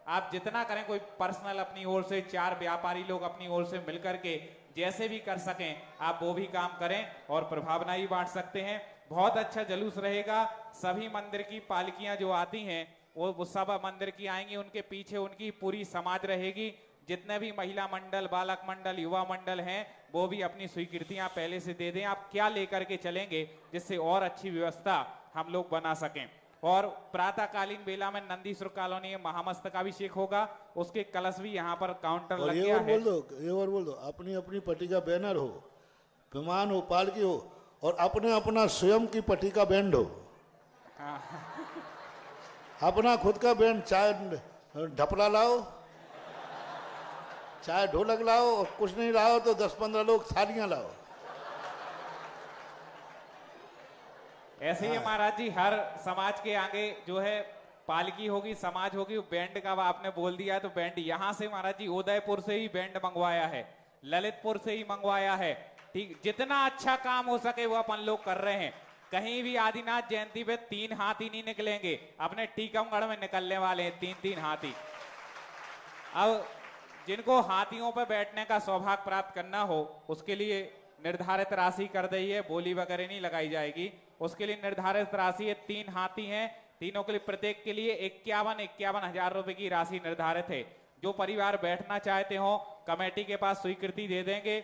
[SPEAKER 4] आप जितना करें, कोई पर्सनल अपनी ओर से 4 व्यापारी लोग अपनी ओर से मिलकर के जैसे भी कर सकें आप वो भी काम करें और प्रभावना ही बांट सकते हैं। बहुत अच्छा जुलूस रहेगा। सभी मंदिर की पालकियां जो आती हैं वो सब मंदिर की आएंगी, उनके पीछे उनकी पूरी समाज रहेगी। जितने भी महिला मंडल, बालक मंडल, युवा मंडल हैं वो भी अपनी स्वीकृतियां पहले से दे दें, आप क्या लेकर के चलेंगे, जिससे और अच्छी व्यवस्था हम लोग बना सकें। और प्रातःकालीन बेला में नंदीश्वर कॉलोनी में महामस्तकाभिषेक होगा, उसके कलश भी यहाँ पर काउंटर लग गया है।
[SPEAKER 2] ये और बोल दो, अपनी अपनी पट्टी का बैनर हो, विमान हो, पालकी हो, और अपने अपना स्वयं की पट्टी का बैंड हो, अपना खुद का बैंड, चाहे ढपला लाओ, चाहे ढोलक लाओ, और कुछ नहीं लाओ तो 10-15 लोग थालियां लाओ।
[SPEAKER 4] ऐसे ही महाराज जी हर समाज के आगे जो है पालकी होगी, समाज होगी, बैंड का आपने बोल दिया तो बैंड यहाँ से महाराज जी उदयपुर से ही बैंड मंगवाया है, ललितपुर से ही मंगवाया है। ठीक, जितना अच्छा काम हो सके वो अपन लोग कर रहे हैं। कहीं भी आदिनाथ जयंती पे 3 हाथी नहीं निकलेंगे, अपने टीकमगढ़ में निकलने वाले हैं 3-3 हाथी। अब जिनको हाथियों पर बैठने का सौभाग्य प्राप्त करना हो उसके लिए निर्धारित राशि कर दी है, बोली वगैरह नहीं लगाई जाएगी। उसके लिए निर्धारित राशि है, 3 हाथी हैं, तीनों के लिए प्रत्येक के लिए 51 हजार रुपए की राशि निर्धारित है। जो परिवार बैठना चाहते हो कमेटी के पास स्वीकृति दे देंगे,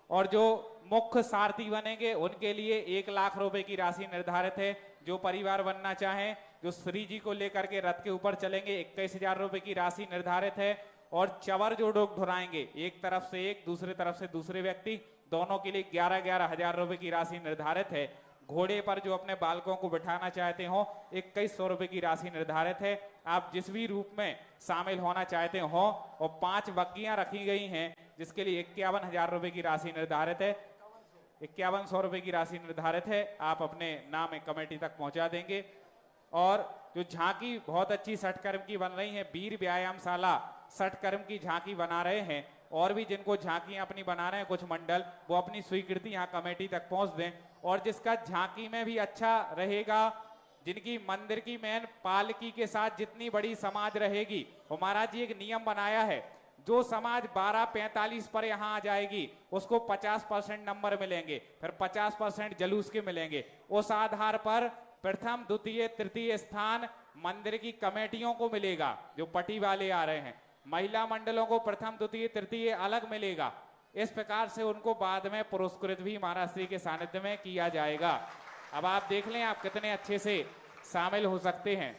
[SPEAKER 4] और जो मुख्य सारथी बनेंगे उनके लिए 1 लाख रुपए की राशि निर्धारित है। जो परिवार बनना चाहें, जो श्री जी को लेकर के रथ के ऊपर चलेंगे, 21,000 रुपए की राशि निर्धारित है। और चवर जो लोग ढुराएंगे, एक तरफ से एक, दूसरे तरफ से दूसरे व्यक्ति, दोनों के लिए 11-11 हजार रुपए की राशि निर्धारित है। घोड़े पर जो अपने बालकों को बिठाना चाहते हो 2100 रुपए की राशि निर्धारित है। आप जिस भी रूप में शामिल होना चाहते हो, और 5 बग्गियां रखी गई हैं जिसके लिए 51 हजार रुपए की राशि निर्धारित है, 5100 रुपए की राशि निर्धारित है। आप अपने नाम एक कमेटी तक पहुंचा देंगे। और जो झांकी बहुत अच्छी षटकर्म की बन रही है, वीर व्यायामशाला षटकर्म की झांकी बना रहे हैं, और भी जिनको झांकियां अपनी बना रहे हैं कुछ मंडल, वो अपनी स्वीकृति यहाँ कमेटी तक पहुंच दें। और जिसका झांकी में भी अच्छा रहेगा, जिनकी मंदिर की मेन पालकी के साथ जितनी बड़ी समाज रहेगी, वो महाराज जी एक नियम बनाया है, जो समाज 12:45 पर यहाँ आ जाएगी उसको 50% नंबर मिलेंगे, फिर 50% जलूस के मिलेंगे। उस आधार पर प्रथम, द्वितीय, तृतीय स्थान मंदिर की कमेटियों को मिलेगा जो पटी वाले आ रहे हैं। महिला मंडलों को प्रथम, द्वितीय, तृतीय अलग मिलेगा। इस प्रकार से उनको बाद में पुरस्कृत भी महाराज श्री के सानिध्य में किया जाएगा। अब आप देख लें आप कितने अच्छे से शामिल हो सकते हैं।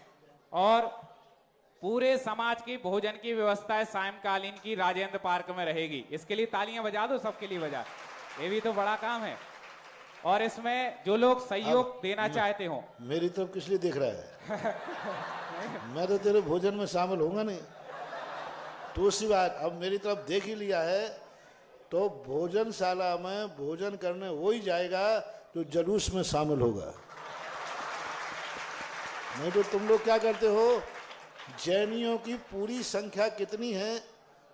[SPEAKER 4] और पूरे समाज की भोजन की व्यवस्था सायंकालीन की राजेंद्र पार्क में रहेगी। इसके लिए तालियां बजा दो, सबके लिए बजा, ये भी तो बड़ा काम है। और इसमें जो लोग सहयोग देना चाहते हो,
[SPEAKER 2] मेरी तरफ किस लिए देख रहा है? मैं तो तेरे भोजन में शामिल होऊंगा नहीं। दूसरी बात, अब मेरी तरफ देख ही लिया है तो भोजनशाला में भोजन करने वो ही जाएगा जो जलूस में शामिल होगा। नहीं तो तुम लोग क्या करते हो, जैनियों की पूरी संख्या कितनी है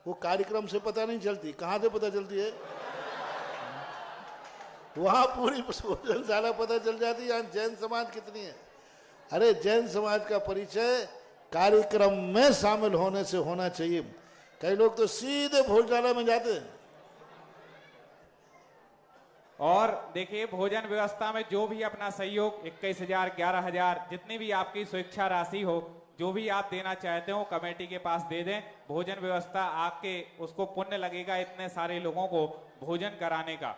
[SPEAKER 2] वो कार्यक्रम से पता नहीं चलती। कहाँ से पता चलती है? वहां पूरी भोजनशाला पता चल जाती है यहाँ जैन समाज कितनी है। अरे जैन समाज का परिचय कार्यक्रम में शामिल होने से होना चाहिए। कई लोग तो सीधे भोजनालय में जाते हैं।
[SPEAKER 4] और देखिए भोजन व्यवस्था में जो भी अपना सहयोग 21,000, 11,000, जितनी भी आपकी स्वेच्छा राशि हो, जो भी आप देना चाहते हो कमेटी के पास दे दें। भोजन व्यवस्था आके उसको पुण्य लगेगा इतने सारे लोगों को भोजन कराने का।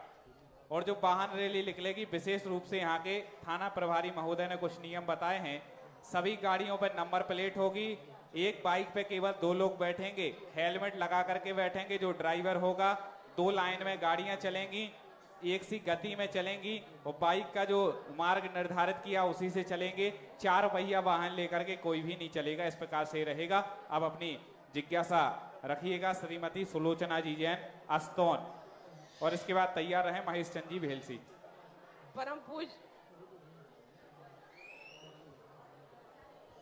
[SPEAKER 4] और जो वाहन रैली निकलेगी, विशेष रूप से यहाँ के थाना प्रभारी महोदय ने कुछ नियम बताए हैं। सभी गाड़ियों पर नंबर प्लेट होगी, एक बाइक पे केवल 2 लोग बैठेंगे, हेलमेट लगा करके बैठेंगे जो ड्राइवर होगा। 2 लाइन में गाड़ियां चलेंगी, एक सी गति में चलेंगी, और बाइक का जो मार्ग निर्धारित किया उसी से चलेंगे। 4 पहिया वाहन लेकर के कोई भी नहीं चलेगा। इस प्रकार से रहेगा। अब अपनी जिज्ञासा रखिएगा श्रीमती सुलोचना जी जैन, अस्तौन। और इसके बाद तैयार रहे महेश चंद जी भेलसी।
[SPEAKER 15] परम पूज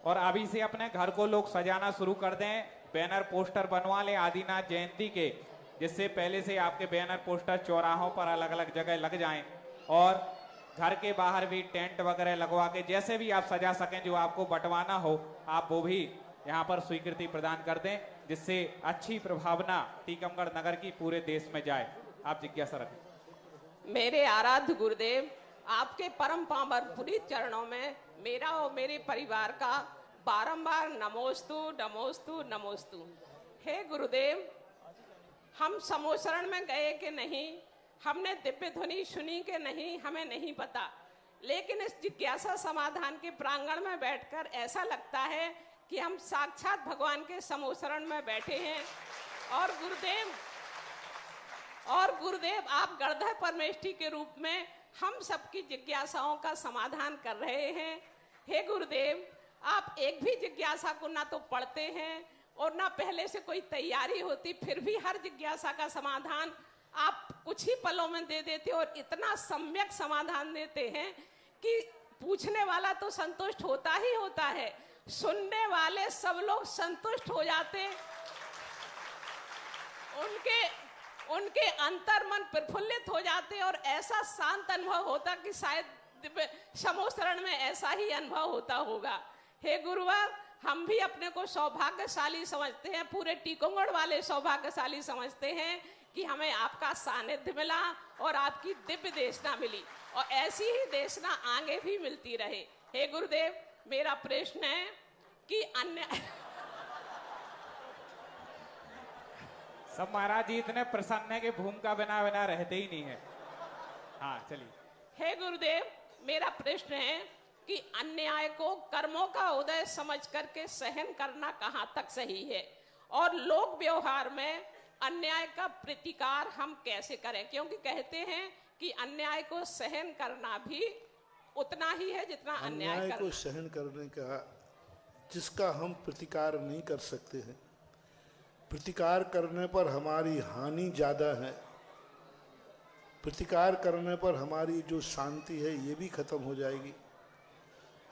[SPEAKER 4] और अभी से अपने घर को लोग सजाना शुरू कर दें, बैनर पोस्टर बनवा लें आदिनाथ जयंती के, जिससे पहले से आपके बैनर पोस्टर चौराहों पर अलग अलग जगह लग जाएं। और घर के बाहर भी टेंट वगैरह लगवा के जैसे भी आप सजा सकें, जो आपको बंटवाना हो आप वो भी यहाँ पर स्वीकृति प्रदान कर दें, जिससे अच्छी प्रभावना टीकमगढ़ नगर की पूरे देश में जाए। आप जिज्ञासा रखें।
[SPEAKER 15] मेरे आराध्य गुरुदेव, आपके परम पावन पुनीत चरणों में मेरा और मेरे परिवार का बारंबार नमोस्तु नमोस्तु नमोस्तु। हे गुरुदेव, हम समोसरण में गए कि नहीं, हमने दिव्य ध्वनि सुनी कि नहीं, हमें नहीं पता, लेकिन इस जिज्ञासा समाधान के प्रांगण में बैठकर ऐसा लगता है कि हम साक्षात भगवान के समोसरण में बैठे हैं। और गुरुदेव आप गणधर परमेष्ठी के रूप में हम सबकी जिज्ञासाओं का समाधान कर रहे हैं। हे गुरुदेव, आप एक भी जिज्ञासा को ना तो पढ़ते हैं और ना पहले से कोई तैयारी होती, फिर भी हर जिज्ञासा का समाधान आप कुछ ही पलों में दे देते और इतना सम्यक समाधान देते हैं कि पूछने वाला तो संतुष्ट होता ही होता है, सुनने वाले सब लोग संतुष्ट हो जाते, उनके अंतर मन प्रफुल्लित हो जाते और ऐसा शांत अनुभव होता कि शायद समोस्तरण में ऐसा ही अनुभव होता होगा। हे गुरुवर, हम भी अपने को सौभाग्यशाली समझते हैं, पूरे टीकमगढ़ वाले सौभाग्यशाली समझते हैं कि हमें आपका सानिध्य मिला और आपकी दिव्य देशना मिली और ऐसी ही देशना आगे भी मिलती रहे। हे गुरुदेव, मेरा प्रश्न है कि अन्य
[SPEAKER 4] सब महाराज जी इतने प्रसन्न है कि भूमिका बिना बिना रहते ही नहीं है। हाँ चलिए।
[SPEAKER 15] हे गुरुदेव, मेरा प्रश्न है कि अन्याय को कर्मों का उदय समझ करके सहन करना कहाँ तक सही है और लोक व्यवहार में अन्याय का प्रतिकार हम कैसे करें, क्योंकि कहते हैं कि अन्याय को सहन करना भी उतना ही है जितना अन्याय
[SPEAKER 2] को सहन करने का जिसका हम प्रतिकार नहीं कर सकते हैं। प्रतिकार करने पर हमारी हानि ज़्यादा है, प्रतिकार करने पर हमारी जो शांति है ये भी खत्म हो जाएगी,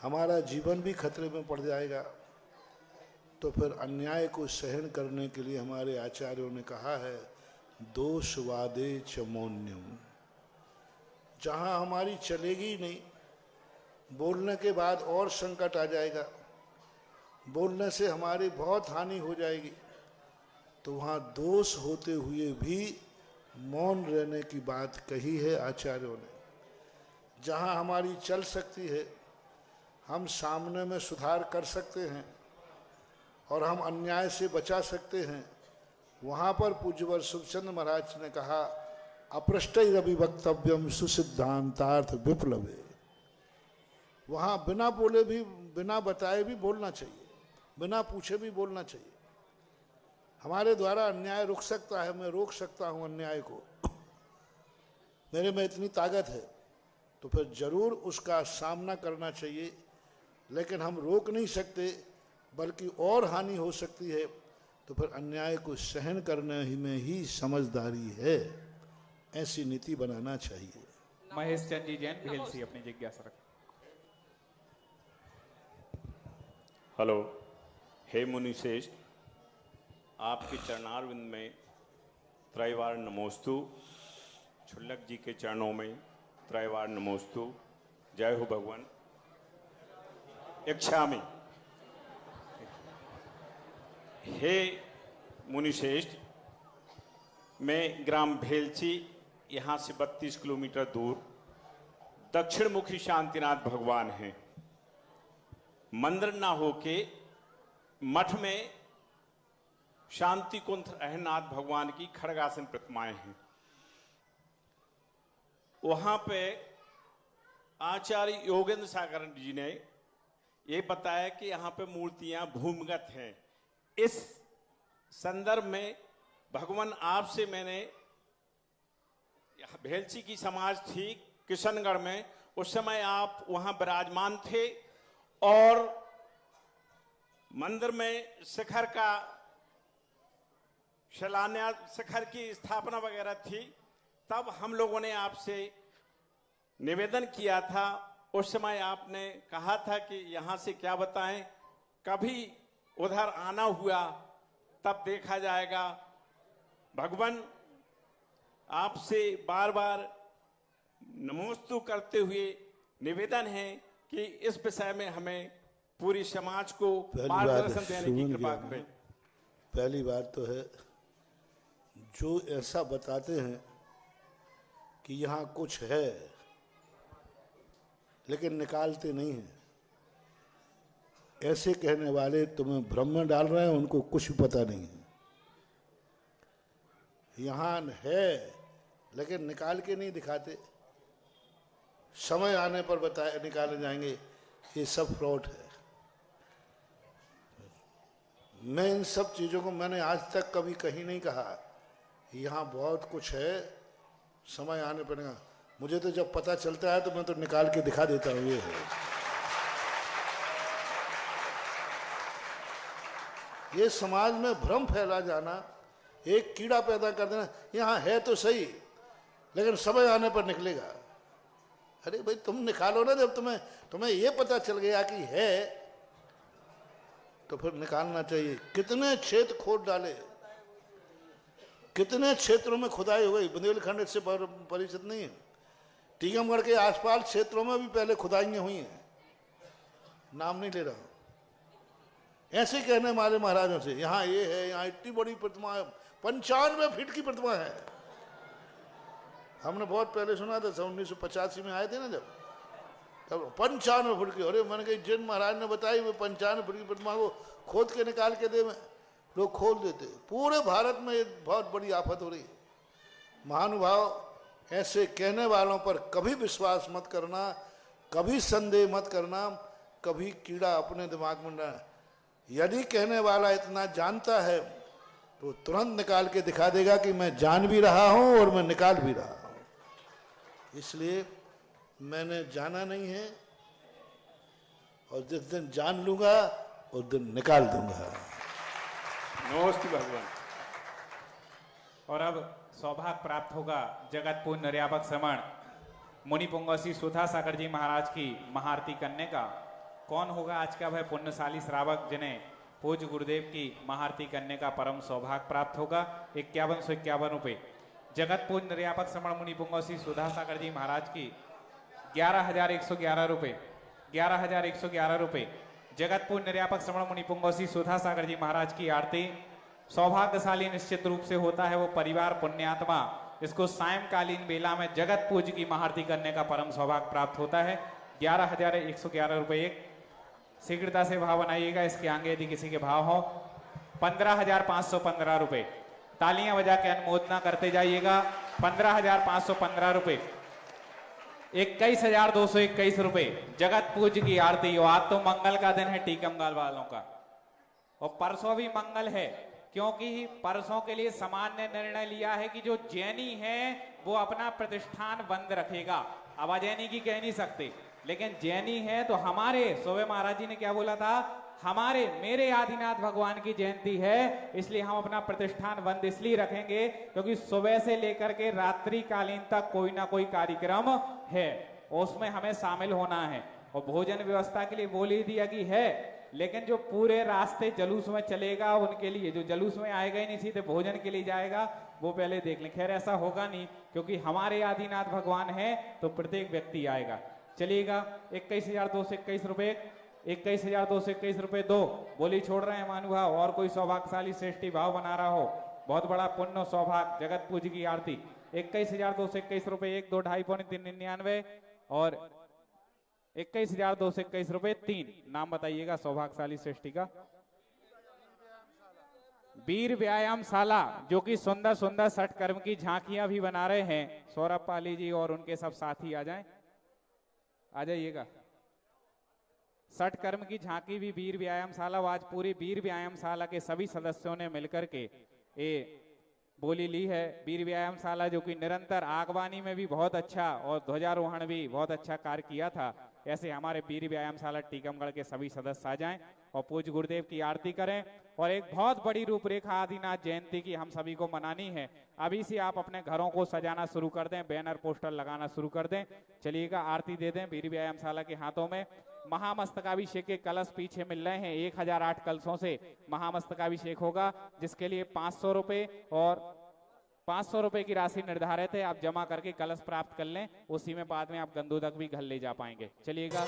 [SPEAKER 2] हमारा जीवन भी खतरे में पड़ जाएगा। तो फिर अन्याय को सहन करने के लिए हमारे आचार्यों ने कहा है दोषवादे च मौन्यम। जहाँ हमारी चलेगी ही नहीं, बोलने के बाद और संकट आ जाएगा, बोलने से हमारी बहुत हानि हो जाएगी, तो वहाँ दोष होते हुए भी मौन रहने की बात कही है आचार्यों ने। जहाँ हमारी चल सकती है, हम सामने में सुधार कर सकते हैं और हम अन्याय से बचा सकते हैं, वहाँ पर पूज्यवर सुखचंद महाराज ने कहा अपृष्टैरभिवक्तव्यम सुसिद्धांतार्थ विप्लवे। वहाँ बिना बोले भी, बिना बताए भी बोलना चाहिए, बिना पूछे भी बोलना चाहिए। हमारे द्वारा अन्याय रुक सकता है, मैं रोक सकता हूँ अन्याय को, मेरे में इतनी ताकत है, तो फिर जरूर उसका सामना करना चाहिए। लेकिन हम रोक नहीं सकते, बल्कि और हानि हो सकती है, तो फिर अन्याय को सहन करने ही में ही समझदारी है। ऐसी नीति बनाना चाहिए।
[SPEAKER 4] महेश चंद जी जैन भेलसी अपनी जिज्ञासा रख।
[SPEAKER 6] हेलो, हे मुनि श्रेष्ठ, आपके चरणारविंद में त्रैवार नमोस्तु, छुल्लक जी के चरणों में त्रैवार नमोस्तु। जय हो भगवान। इच्छामि। हे मुनि श्रेष्ठ, मैं ग्राम भेलची, यहाँ से 32 किलोमीटर दूर दक्षिण मुखी शांतिनाथ भगवान हैं। मंदिर ना होके मठ में शांति कुंठ अहनाथ भगवान की खड़गासन प्रतिमाएं हैं। वहां पे आचार्य योगेंद्र सागर जी ने ये बताया कि यहाँ पे मूर्तियां भूमिगत हैं। इस संदर्भ में भगवान आपसे मैंने, भेलची की समाज थी किशनगढ़ में, उस समय आप वहां विराजमान थे और मंदिर में शिखर का शिलान्यास, शिखर की स्थापना वगैरह थी। तब हम लोगों ने आपसे निवेदन किया था, उस समय आपने कहा था कि यहाँ से क्या बताएं, कभी उधर आना हुआ तब देखा जाएगा। भगवान आपसे बार बार नमोस्तु करते हुए निवेदन है कि इस विषय में हमें पूरी समाज को मार्गदर्शन देने की कृपा करें।
[SPEAKER 2] पहली बात तो है, जो ऐसा बताते हैं कि यहाँ कुछ है लेकिन निकालते नहीं हैं, ऐसे कहने वाले तुम्हें भ्रम में डाल रहे हैं, उनको कुछ पता नहीं है। यहाँ है लेकिन निकाल के नहीं दिखाते, समय आने पर बताए निकाले जाएंगे, ये सब फ्रॉड है। मैं इन सब चीज़ों को मैंने आज तक कभी कहीं नहीं कहा, यहाँ बहुत कुछ है, समय आने पर नहीं। मुझे तो जब पता चलता है तो मैं तो निकाल के दिखा देता हूँ। ये है, ये समाज में भ्रम फैला जाना, एक कीड़ा पैदा कर देना, यहाँ है तो सही लेकिन समय आने पर निकलेगा। अरे भाई तुम निकालो ना, जब तुम्हें ये पता चल गया कि है तो फिर निकालना चाहिए। कितने क्षेत्र खोद डाले, कितने क्षेत्रों में खुदाई हो गई। बुंदेलखंड इससे परिचित नहीं है, टीकमगढ़ के आसपास क्षेत्रों में भी पहले खुदाइयां हुई हैं, नाम नहीं ले रहा हूं। ऐसे कहने वाले महाराजों से यहाँ ये है, यहाँ इतनी बड़ी प्रतिमा है, 95 फीट की प्रतिमा है। हमने बहुत पहले सुना था, 1985 में आए थे ना, जब तब 95 फुट की। अरे मैंने कही जिन महाराज ने बताई वो 95 फुट की प्रतिमा को खोद के निकाल के दे, लोग खोल देते। पूरे भारत में एक बहुत बड़ी आफत हो रही है। महानुभाव, ऐसे कहने वालों पर कभी विश्वास मत करना, कभी संदेह मत करना, कभी कीड़ा अपने दिमाग में न। यदि कहने वाला इतना जानता है तो तुरंत निकाल के दिखा देगा कि मैं जान भी रहा हूं और मैं निकाल भी रहा हूं। इसलिए मैंने जाना नहीं है, और जिस दिन जान लूंगा उस दिन निकाल दूंगा।
[SPEAKER 4] नमस्ते भगवान। और अब सौभाग्य प्राप्त होगा जगत पूर्ण निर्यापक श्रमण मुनि पुंगौसी सुधा सागर जी महाराज की महाआरती करने का। कौन होगा आज का वह पुण्यशाली श्रावक जिन्हें पूज्य गुरुदेव की महाआरती करने का परम सौभाग्य प्राप्त होगा। 5151 रुपये जगत पूर्ण निर्यापक श्रमण मुनि पुंगौसी सुधा सागर जी महाराज की 11,111 रुपये 11,111 रुपये जगत पूर्ण निर्यापक श्रमण मुनि पुंगौसी सुधा सागर जी महाराज की आरती। सौभाग्यशाली निश्चित रूप से होता है वो परिवार पुण्यात्मा, इसको सायंकालीन बेला में जगत पूज्य की महाआरती करने का परम सौभाग्य प्राप्त होता है। 11,111 रुपये एक। शीघ्रता से भाव बनाइएगा, इसके आगे यदि किसी के भाव हो। 15,515 रुपये। तालियां बजा के अनुमोदना करते जाइएगा। 15,515 रुपये। 21,221 रुपये जगत पूज्य की आरती। और आज तो मंगल का दिन है टीकमगढ़ वालों का, और परसों भी मंगल है, क्योंकि परसों के लिए समाज ने निर्णय लिया है कि जो जैनी है वो अपना प्रतिष्ठान बंद रखेगा। अब अजैनी की कह नहीं सकते, लेकिन जैनी है तो हमारे सोवे महाराज जी ने क्या बोला था, मेरे आदिनाथ भगवान की जयंती है, इसलिए हम अपना प्रतिष्ठान बंद इसलिए रखेंगे क्योंकि सुबह से लेकर के रात्रि कालीन तक कोई ना कोई कार्यक्रम है, उसमें हमें शामिल होना है। और भोजन व्यवस्था के लिए बोल ही दिया कि है, लेकिन जो पूरे रास्ते जलूस में चलेगा उनके लिए, जो जलूस में आएगा ही नहीं सीधे भोजन के लिए जाएगा, वो पहले देख लें। खैर ऐसा होगा नहीं, क्योंकि हमारे आदिनाथ भगवान है तो प्रत्येक व्यक्ति आएगा। चलिएगा। 21,221 रुपये 21,221 रुपये 2 बोली छोड़ रहे हैं महानुभाव। और कोई सौभाग्यशाली श्रेष्ठी भाव बना रहा हो, बहुत बड़ा पुण्य सौभाग्य जगत पूज्य की आरती। 21,221 रुपये 1 2 2.5 पौने 399 और 21,221 रुपये 3। नाम बताइएगा सौभाग्यशाली श्रेष्ठी का। वीर व्यायाम शाला, जो कि सुंदर सुंदर छठ कर्म की झांकियां भी बना रहे हैं। सौरभ पाली जी और उनके सब साथी आ जाएं, आ जाइएगा। छठ कर्म की झांकी भी वीर व्यायाम शाला, आज पूरी वीर व्यायाम शाला के सभी सदस्यों ने मिलकर के ये बोली ली है। वीर व्यायाम शाला जो कि निरंतर आगवानी में भी बहुत अच्छा और ध्वजारोहण भी बहुत अच्छा कार्य किया था, ऐसे हमारे वीर व्यायाम शाला टीकमगढ़ के सभी सदस्य आ जाएं और पूज्य गुरुदेव की आरती करें। और एक बहुत बड़ी रूपरेखा आदिनाथ जयंती की हम सभी को मनानी है। अभी से आप अपने घरों को सजाना शुरू कर दें, बैनर पोस्टर लगाना शुरू कर दें। चलिएगा, आरती दे दें वीर व्यायाम शाला के हाथों में। महामस्तकाभिषेक के कलश पीछे मिल रहे हैं, 1008 कलशों से महामस्तकाभिषेक होगा, जिसके लिए 500 रुपये और 500 रुपये की राशि निर्धारित है। आप जमा करके कलश प्राप्त कर लें, उसी में बाद में आप गंदोदक भी घर ले जा पाएंगे। चलिएगा।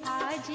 [SPEAKER 16] आज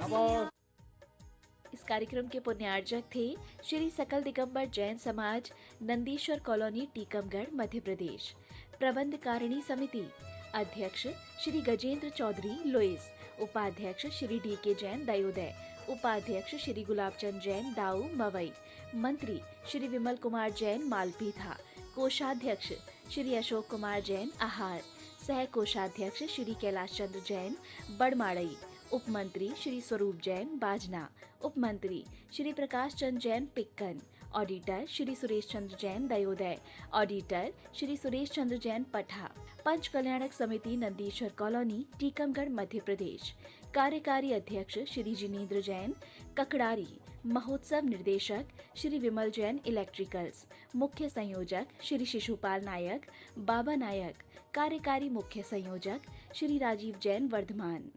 [SPEAKER 1] इस कार्यक्रम के पुण्यार्जक थे श्री सकल दिगंबर जैन समाज, नंदीश्वर कॉलोनी, टीकमगढ़, मध्य प्रदेश। प्रबंध कारिणी समिति अध्यक्ष श्री गजेंद्र चौधरी, लुइस। उपाध्यक्ष श्री डी.के. जैन, दयोदय। उपाध्यक्ष श्री गुलाबचंद जैन, दाऊ, मवई। मंत्री श्री विमल कुमार जैन, मालपीथा। कोषाध्यक्ष श्री अशोक कुमार जैन, आहार। सह कोषाध्यक्ष श्री कैलाश चंद्र जैन, बड़माड़ई। उपमंत्री श्री स्वरूप जैन, बाजना। उपमंत्री श्री प्रकाश चंद्र जैन, पिक्कन। ऑडिटर श्री सुरेश चंद्र जैन, दयोदय। ऑडिटर श्री सुरेश चंद्र जैन, पठा। पंच कल्याणक समिति, नंदीश्वर कॉलोनी, टीकमगढ़, मध्य प्रदेश। कार्यकारी अध्यक्ष श्री जिनेंद्र जैन, ककड़ारी। महोत्सव निर्देशक श्री विमल जैन, इलेक्ट्रिकल्स। मुख्य संयोजक श्री शिशुपाल नायक, बाबा नायक। कार्यकारी मुख्य संयोजक श्री राजीव जैन, वर्धमान।